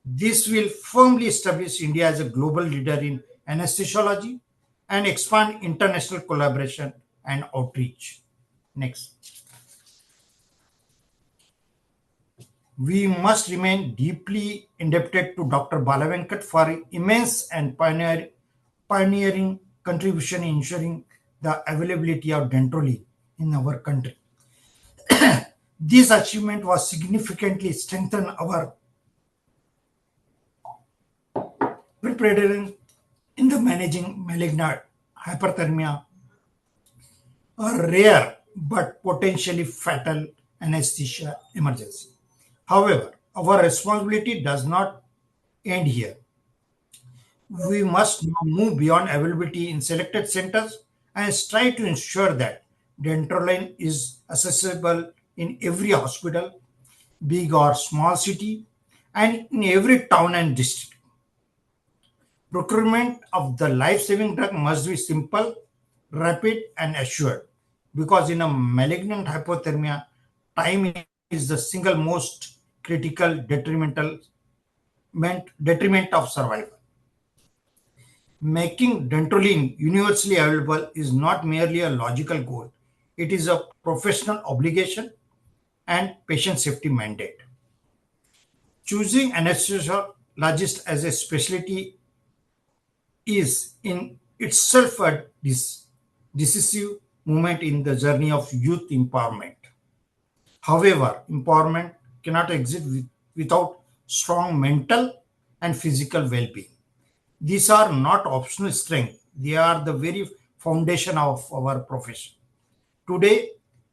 This will firmly establish India as a global leader in anesthesiology and expand international collaboration and outreach. Next. We must remain deeply indebted to Dr. Balavenkat for immense and pioneering contribution in ensuring the availability of dentrolene in our country. This achievement was significantly strengthened our preparedness in the managing malignant hyperthermia, a rare but potentially fatal anesthesia emergency. However, our responsibility does not end here. We must now move beyond availability in selected centers and strive to ensure that dentrolene is accessible in every hospital, big or small city, and in every town and district. Procurement of the life-saving drug must be simple, rapid, and assured, because in a malignant hypothermia, time is the single most critical detriment of survival. Making dentrolene universally available is not merely a logical goal, it is a professional obligation and patient safety mandate. Choosing anesthesiologist as a specialty is in itself a decisive moment in the journey of youth empowerment. However, empowerment cannot exist without strong mental and physical well-being. These are not optional strength. They are the very foundation of our profession. Today,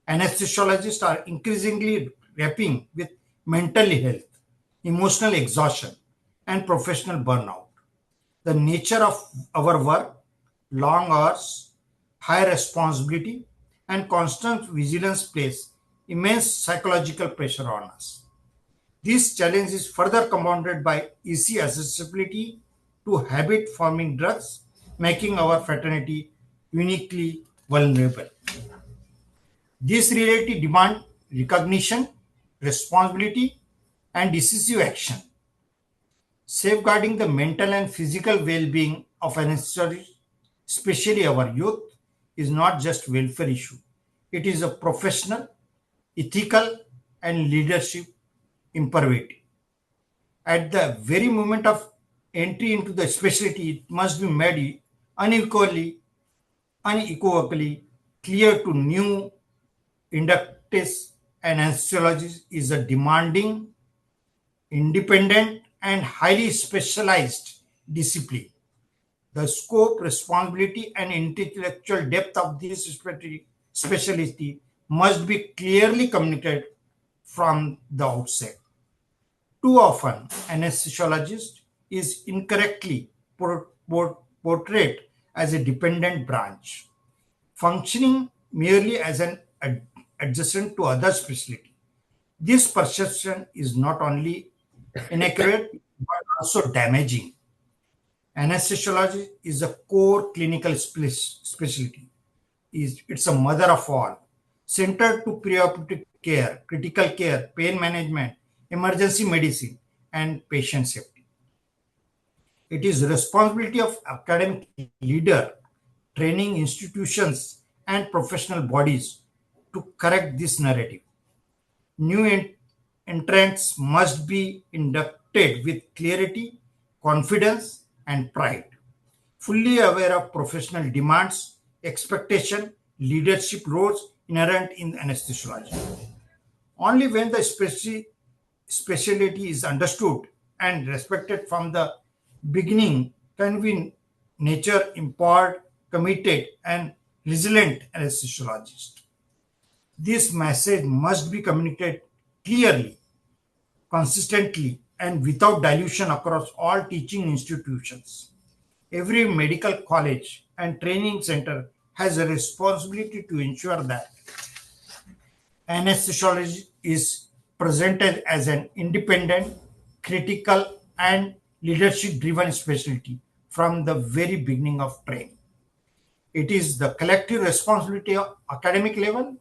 anesthesiologists are increasingly grappling with mental health, emotional exhaustion, and professional burnout. The nature of our work, long hours, high responsibility, and constant vigilance place immense psychological pressure on us. This challenge is further compounded by easy accessibility to habit-forming drugs, making our fraternity uniquely vulnerable. This reality demands recognition, responsibility, and decisive action. Safeguarding the mental and physical well-being of anesthesiologists, especially our youth, is not just a welfare issue. It is a professional, ethical, and leadership imperative. At the very moment of entry into the specialty, it must be made unequivocally clear to new inductees and anesthesiologists is a demanding, independent, and highly specialized discipline. The scope, responsibility, and intellectual depth of this specialty must be clearly communicated from the outset. Too often, anesthesiologist is incorrectly portrayed as a dependent branch, functioning merely as an adjacent to other specialty. This perception is not only inaccurate but also damaging. Anesthesiology is a core clinical specialty. It's a mother of all, centered to preoperative care, critical care, pain management, emergency medicine, and patient safety. It is the responsibility of academic leader, training institutions, and professional bodies to correct this narrative. New entrants must be inducted with clarity, confidence, and pride, fully aware of professional demands, expectation, leadership roles inherent in anesthesiology. Only when the specialty is understood and respected from the beginning can we nature empowered, committed, and resilient anesthesiologist. This message must be communicated clearly, consistently, and without dilution across all teaching institutions. Every medical college and training center has a responsibility to ensure that anesthesiology is presented as an independent, critical, and leadership driven specialty from the very beginning of training. It is the collective responsibility of academic level,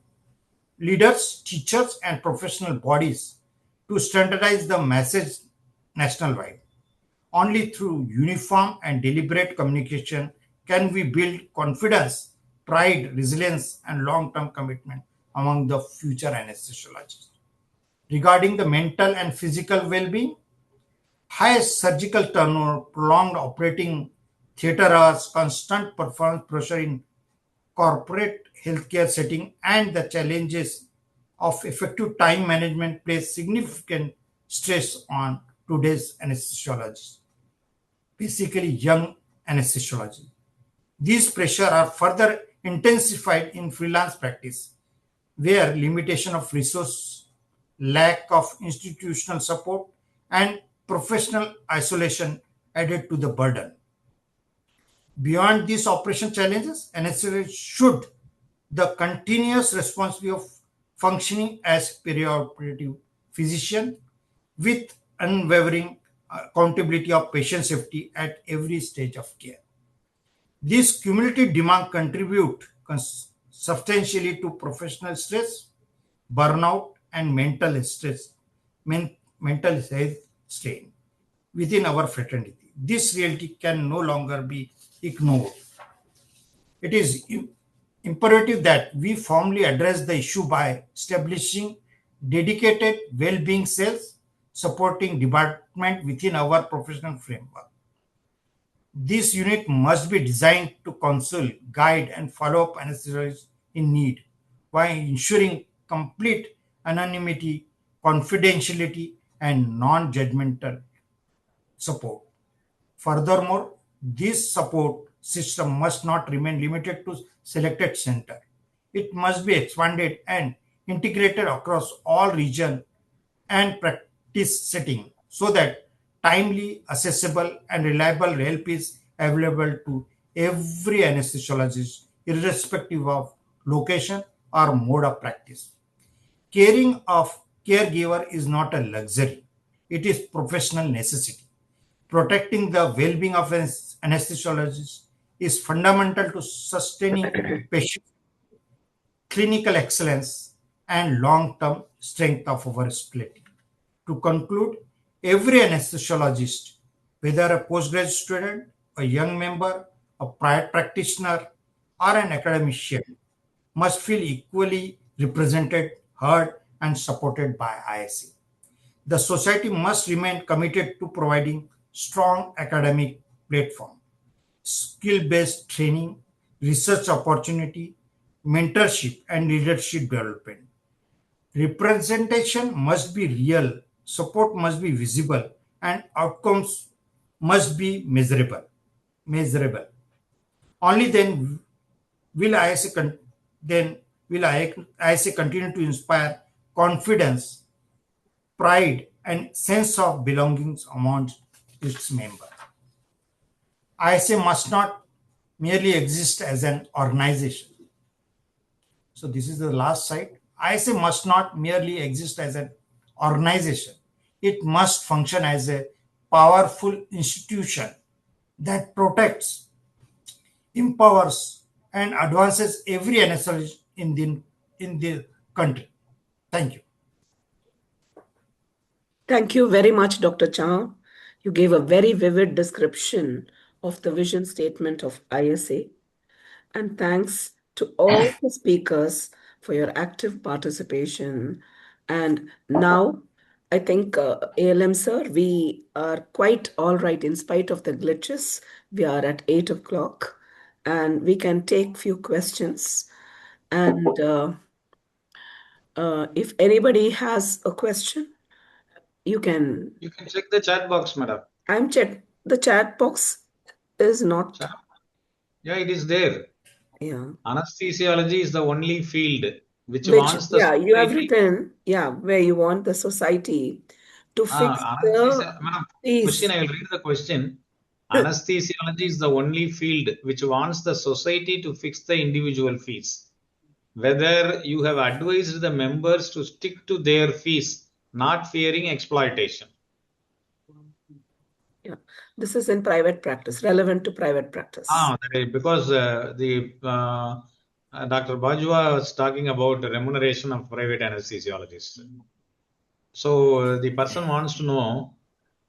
leaders, teachers, and professional bodies to standardize the message nationwide. Only through uniform and deliberate communication can we build confidence, pride, resilience, and long-term commitment among the future anesthesiologists. Regarding the mental and physical well-being, high surgical turnover, prolonged operating theater hours, constant performance pressure in corporate healthcare setting, and the challenges of effective time management place significant stress on today's anesthesiologists, basically young anesthesiology. These pressures are further intensified in freelance practice, where limitation of resource, lack of institutional support, and professional isolation added to the burden. Beyond these operation challenges, anesthesiologists should the continuous responsibility of functioning as perioperative physician with unwavering accountability of patient safety at every stage of care. This cumulative demand contribute substantially to professional stress, burnout, and mental stress, mental health strain within our fraternity. This reality can no longer be ignored. It is imperative that we firmly address the issue by establishing dedicated well-being cells supporting department within our professional framework. This unit must be designed to counsel, guide, and follow up anesthesiologists in need while ensuring complete anonymity, confidentiality, and non-judgmental support. Furthermore, this support system must not remain limited to selected centers. It must be expanded and integrated across all regions and practice setting so that timely, accessible, and reliable help is available to every anesthesiologist, irrespective of location or mode of practice. Caring of caregiver is not a luxury; it is professional necessity. Protecting the well-being of an anesthesiologist is fundamental to sustaining patient clinical excellence and long-term strength of our specialty. To conclude, every anesthesiologist, whether a postgraduate student, a young member, a private practitioner, or an academician, must feel equally represented, heard, and supported by ISA. The society must remain committed to providing strong academic platform, skill-based training, research opportunity, mentorship, and leadership development. Representation must be real, support must be visible, and outcomes must be measurable. Only will ISA then will ISA continue to inspire confidence, pride, and sense of belonging among its members. ISA must not merely exist as an organization. So this is the last slide. ISA must not merely exist as an organization. It must function as a powerful institution that protects, empowers, and advances every anesthesiologist in the country. Thank you. Thank you very much, Dr. Cham. You gave a very vivid description of the vision statement of ISA. And thanks to all the speakers for your active participation. And now, I think, ALM sir, we are quite all right in spite of the glitches. We are at 8 o'clock and we can take few questions. And if anybody has a question, you can check the chat box, madam. I'm checked. The chat box is not. Yeah, it is there. Yeah. Anesthesiology is the only field which wants the society, you have written, yeah, where you want the society to fix the madam, fees. question, I will read the question. Anesthesiology is the only field which wants the society to fix the individual fees. Whether you have advised the members to stick to their fees, not fearing exploitation. Yeah, this is in private practice, relevant to private practice. Because Dr. Bajwa was talking about the remuneration of private anesthesiologists. So the person wants to know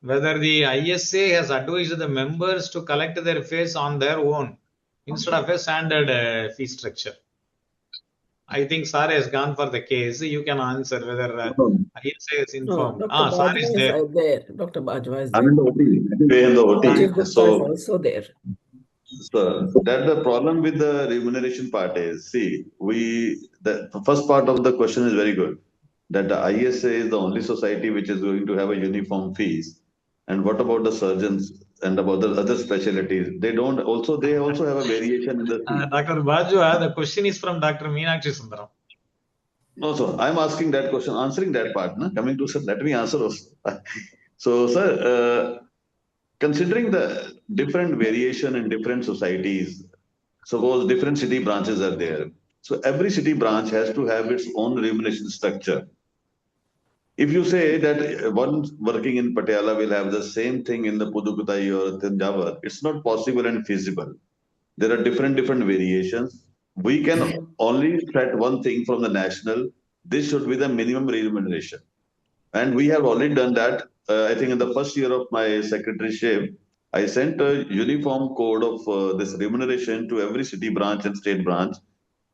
whether the ISA has advised the members to collect their fees on their own instead of a standard fee structure. I think Sir has gone for the case. You can answer whether ISA is informed. Dr. Bajwa is there. Dr. Bajwa is there. I'm in the OT. Anyway, in the OT. Rajiv Gupta is also there. So that the problem with the remuneration part is, see, the first part of the question is very good. That the ISA is the only society which is going to have a uniform fees. And what about the surgeons and about the other specialties? They also have a variation in the fee. Dr. Bajwa, the question is from Dr. Meenakshi Sundaram. No, sir, I'm asking that question, answering that part. Coming to sir, let me answer also. So, sir, considering the different variation in different societies, suppose different city branches are there. So every city branch has to have its own remuneration structure. If you say that one working in Patiala will have the same thing in the Puthukkottai or Punjab, it's not possible and feasible. There are different variations. We can only set one thing from the national. This should be the minimum remuneration. And we have already done that. I think in the first year of my secretaryship, I sent a uniform code of this remuneration to every city branch and state branch.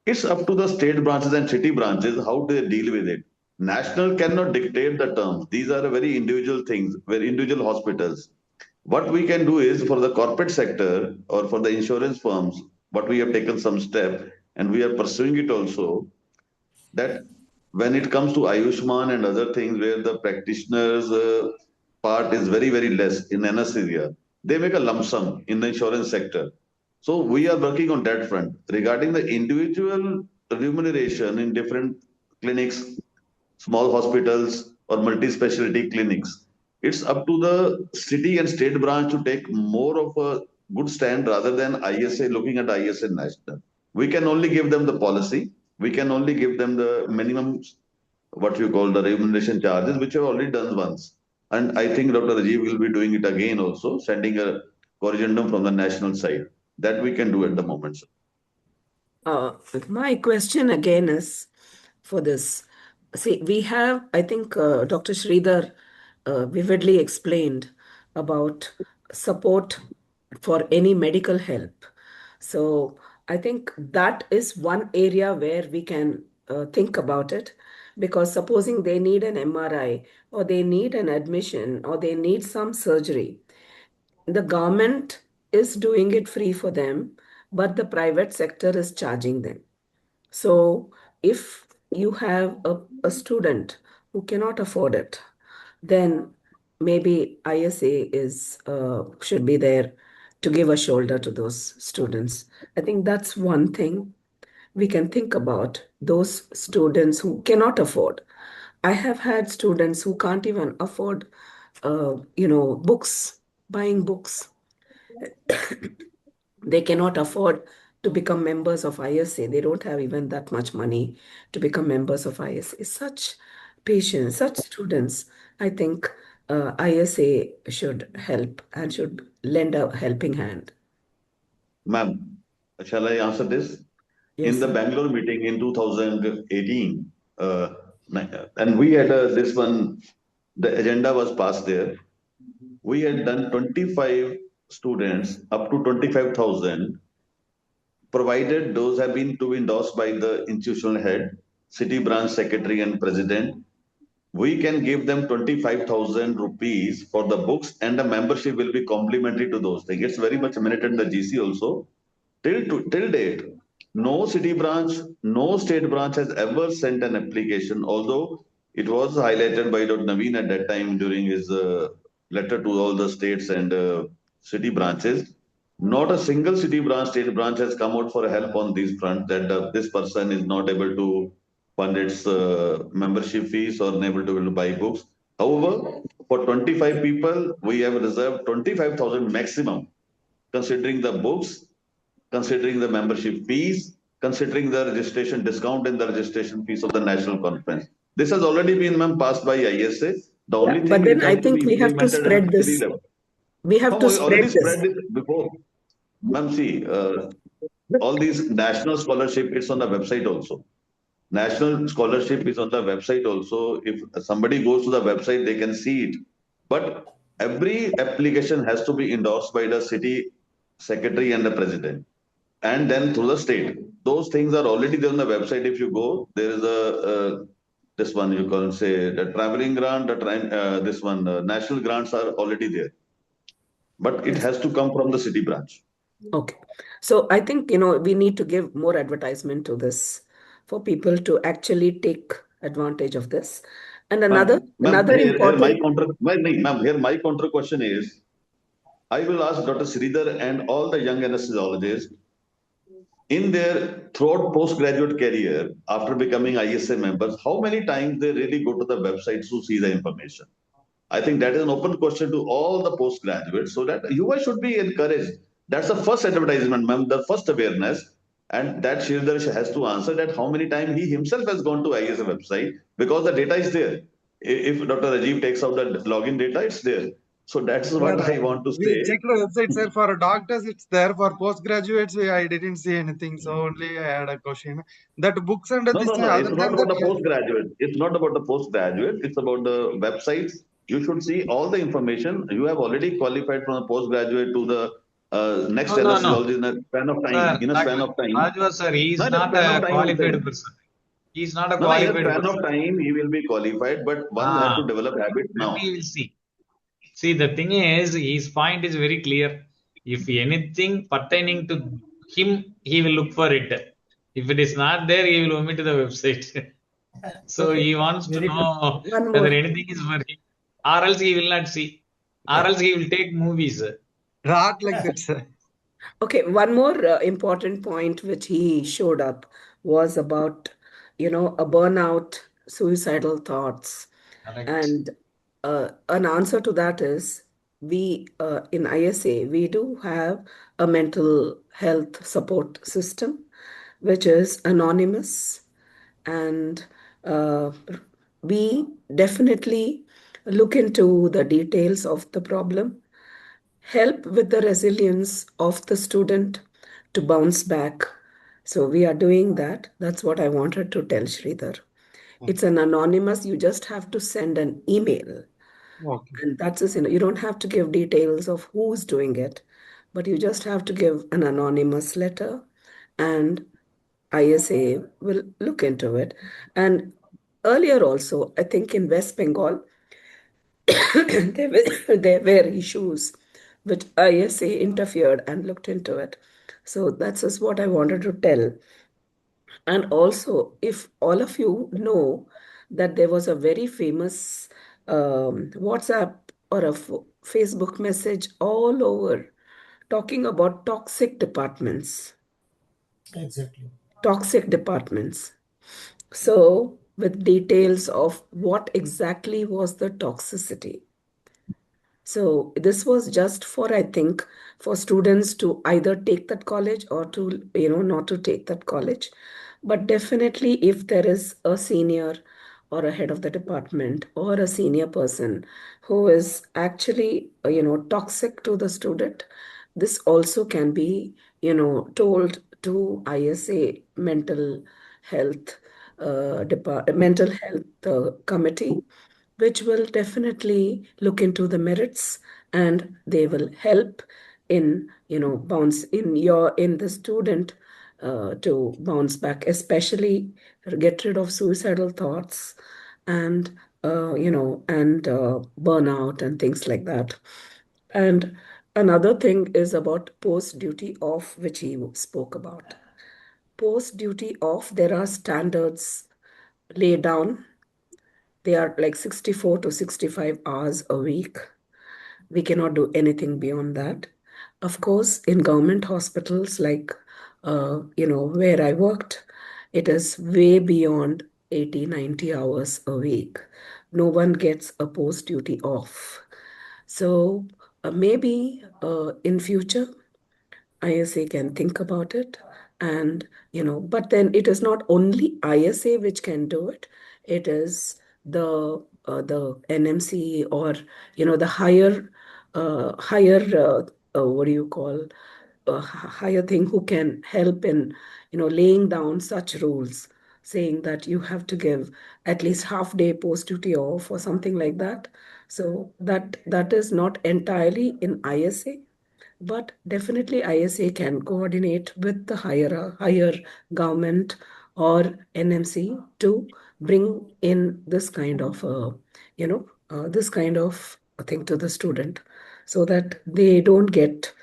It's up to the state branches and city branches how they deal with it. National cannot dictate the terms. These are very individual things, very individual hospitals. What we can do is for the corporate sector or for the insurance firms, what we have taken some step and we are pursuing it also, that when it comes to Ayushman and other things where the practitioners part is very, very less in anesthesia, they make a lump sum in the insurance sector. So we are working on that front. Regarding the individual remuneration in different clinics, small hospitals or multi-specialty clinics, it's up to the city and state branch to take more of a good stand rather than ISA looking at ISA national. We can only give them the policy. We can only give them the minimum, what you call the remuneration charges, which have already done once. And I think Dr. Rajiv will be doing it again also, sending a corrigendum from the national side. That we can do at the moment, sir. My question again is for this. See, we have, I think Dr. Shreedhar vividly explained about support for any medical help. So I think that is one area where we can think about it, because supposing they need an MRI or they need an admission or they need some surgery, the government is doing it free for them, but the private sector is charging them. So if you have a student who cannot afford it, then maybe ISA is should be there to give a shoulder to those students. I think that's one thing we can think about, those students who cannot afford. I have had students who can't even afford, books, buying books. They cannot afford to become members of ISA. They don't have even that much money to become members of ISA. Such patients, such students, I think ISA should help and should lend a helping hand. Ma'am, shall I answer this? Yes, in the sir. Bangalore meeting in 2018, and we had this one, the agenda was passed there. We had done 25 students up to 25,000, provided those have been to be endorsed by the institutional head, city branch secretary and president. We can give them 25,000 rupees for the books, and the membership will be complementary to those things. It's very much minute in the GC also. Till date, no city branch, no state branch has ever sent an application, although it was highlighted by Dr. Naveen at that time during his letter to all the states and city branches. Not a single city branch, state branch has come out for help on these fronts that this person is not able to fund its membership fees or unable to buy books. However, for 25 people, we have reserved 25,000 maximum, considering the books, considering the membership fees, considering the registration discount and the registration fees of the national conference. This has already been passed by ISA. The only thing But then it I has to think be we have to implemented at spread the city this. level. We have No, to we already spread this. spread it before. Ma'am, see, all these national scholarship, it's on the website also. National scholarship is on the website also. If somebody goes to the website, they can see it. But every application has to be endorsed by the city secretary and the president, and then through the state. Those things are already there on the website. If you go, there is a this one you can say the traveling grant, this one national grants are already there, but it Yes. has to come from the city branch. Okay. So I think, we need to give more advertisement to this for people to actually take advantage of this. And another Here my important. counter question is, I will ask Dr. Sridhar and all the young anesthesiologists in their throughout postgraduate career after becoming ISA members, how many times they really go to the website to see the information? I think that is an open question to all the postgraduates, so that UI should be encouraged. That's the first advertisement, ma'am, the first awareness. And that Sridhar has to answer that how many times he himself has gone to ISA website, because the data is there. If Dr. Rajiv takes out the login data, it's there. So that's what I want to We say. checked the website, sir. For doctors, it's there. For postgraduates, I didn't see anything. So only I had a question. That books and this thing, No. other It's not than about that, the postgraduate. It's not about the postgraduate. It's about the websites. You should see all the information. You have already qualified from a postgraduate to the next No. anesthesiologist in a span of time. Sir, In a span Dr. of time. Bajwa, sir, he No, is in a not span of a time, I'm qualified saying. person. He is not a No, in a qualified span of person. time, he will be qualified, but one has to develop habit Then now. we will see. See, the thing is, his point is very clear. If anything pertaining to him, he will look for it. If it is not there, he will omit the website. So Okay. he wants to Very good. know One whether more. anything is for him, or else he will not see, or else he will take movies. Not like that, sir. Okay, one more important point which he showed up was about, a burnout, suicidal thoughts. Correct. And an answer to that is we, in ISA, we do have a mental health support system, which is anonymous. And uh, we definitely look into the details of the problem, help with the resilience of the student to bounce back. So we are doing that. That's what I wanted to tell Sridhar. It's an anonymous, you just have to send an email. Okay. And that's just, you don't have to give details of who's doing it, but you just have to give an anonymous letter and ISA will look into it. And earlier also, I think in West Bengal, there were issues which ISA interfered and looked into it. So that's just what I wanted to tell. And also, if all of you know that there was a very famous WhatsApp or a Facebook message all over talking about toxic departments. Exactly. Toxic departments. So, with details of what exactly was the toxicity. So this was just for, I think, for students to either take that college or to, not to take that college. But definitely, if there is a senior or a head of the department or a senior person who is actually, toxic to the student, this also can be, told to ISA health, mental health committee, which will definitely look into the merits and they will help in bounce in the student to bounce back, especially get rid of suicidal thoughts and burnout and things like that. And another thing is about post duty off, which he spoke about. Post duty off, there are standards laid down. They are like 64 to 65 hours a week. We cannot do anything beyond that. Of course, in government hospitals like, where I worked, it is way beyond 80, 90 hours a week. No one gets a post-duty off. So maybe in future, ISA can think about it. And, but then it is not only ISA which can do it. It is the NMC or, the higher, what do you call, higher thing who can help in, laying down such rules, saying that you have to give at least half day post duty off or something like that. So that is not entirely in ISA, but definitely ISA can coordinate with the higher government or NMC to bring in this kind of this kind of a thing to the student so that they don't get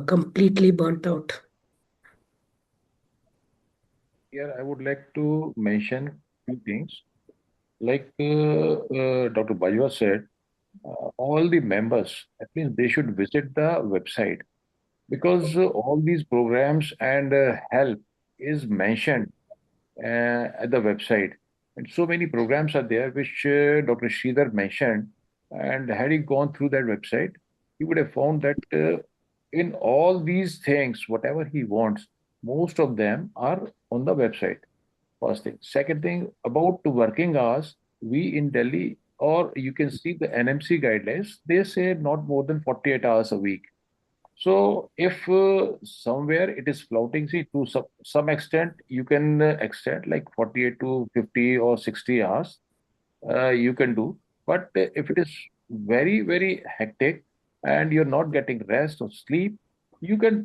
completely burnt out. Here, I would like to mention two things. Like Dr. Bajwa said, all the members, at least they should visit the website because all these programs and help is mentioned at the website. And so many programs are there which Dr. Shreedhar mentioned. And had he gone through that website, he would have found that in all these things, whatever he wants, most of them are on the website. First thing. Second thing, about the working hours, we in Delhi, or you can see the NMC guidelines, they say not more than 48 hours a week. So if somewhere it is floating, see, to some extent, you can extend like 48 to 50 or 60 hours, you can do. But if it is very, very hectic and you're not getting rest or sleep, you can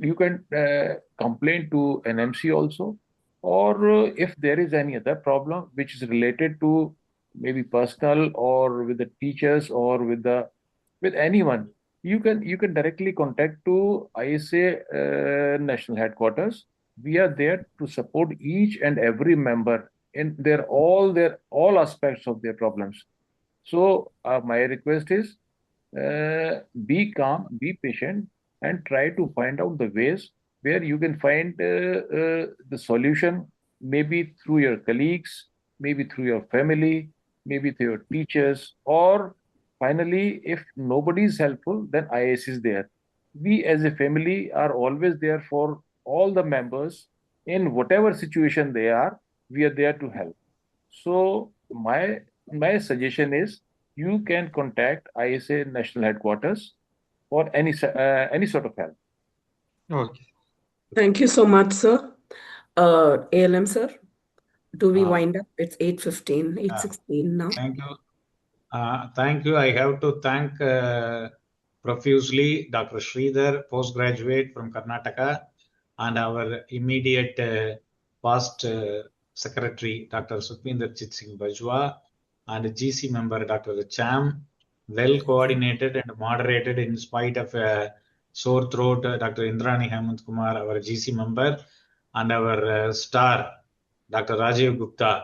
complain to an MC also. Or if there is any other problem which is related to maybe personal or with the teachers or with anyone, you can directly contact to ISA national headquarters. We are there to support each and every member in all aspects of their problems. So my request is, be calm, be patient, and try to find out the ways where you can find the solution, maybe through your colleagues, maybe through your family, maybe through your teachers, or finally, if nobody is helpful, then IAS is there. We as a family are always there for all the members in whatever situation they are. We are there to help. So my suggestion is, you can contact ISA National Headquarters for any sort of help. Okay. Thank you so much, sir. ALM, sir, do we wind up? It's 8:15, 8:16 now. Thank you. Thank you. I have to thank profusely Dr. Shreedhar, postgraduate from Karnataka, and our immediate past secretary, Dr.Sukhminder Jit Singh Bajwa, and GC member, Dr. Cham, well coordinated and moderated in spite of a sore throat, Dr. Indrani Hemantkumar, our GC member, and our star, Dr. Rajiv Gupta,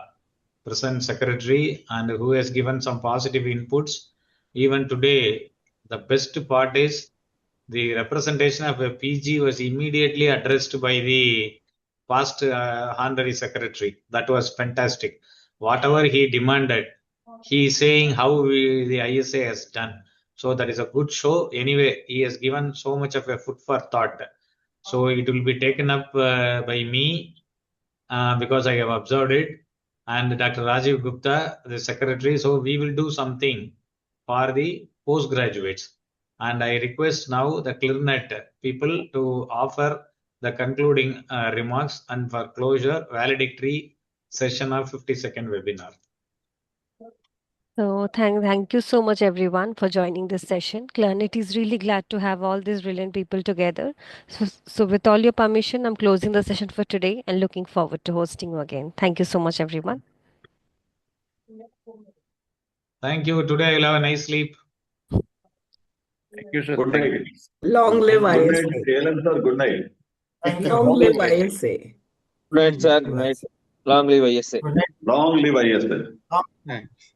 present secretary, and who has given some positive inputs. Even today, the best part is the representation of a PG was immediately addressed by the past honorary secretary. That was fantastic. Whatever he demanded, he is saying how the ISA has done. So that is a good show. Anyway, he has given so much of a food for thought. So it will be taken up by me because I have observed it, and Dr. Rajiv Gupta, the secretary. So we will do something for the postgraduates. And I request now the ClearNet people to offer the concluding remarks and for closure, valedictory session of 50-second webinar. So thank you so much everyone for joining this session. ClearNet is really glad to have all these brilliant people together. So with all your permission, I'm closing the session for today and looking forward to hosting you again. Thank you so much, everyone. Thank you. Today I'll have a nice sleep. Thank you, sir. Good night. Long live Good ISA. night, ALM sir. Good night. Thank you. Long live ISA. Good night, sir. Good night. Long live ISA. Good night. Long live ISL. Thanks.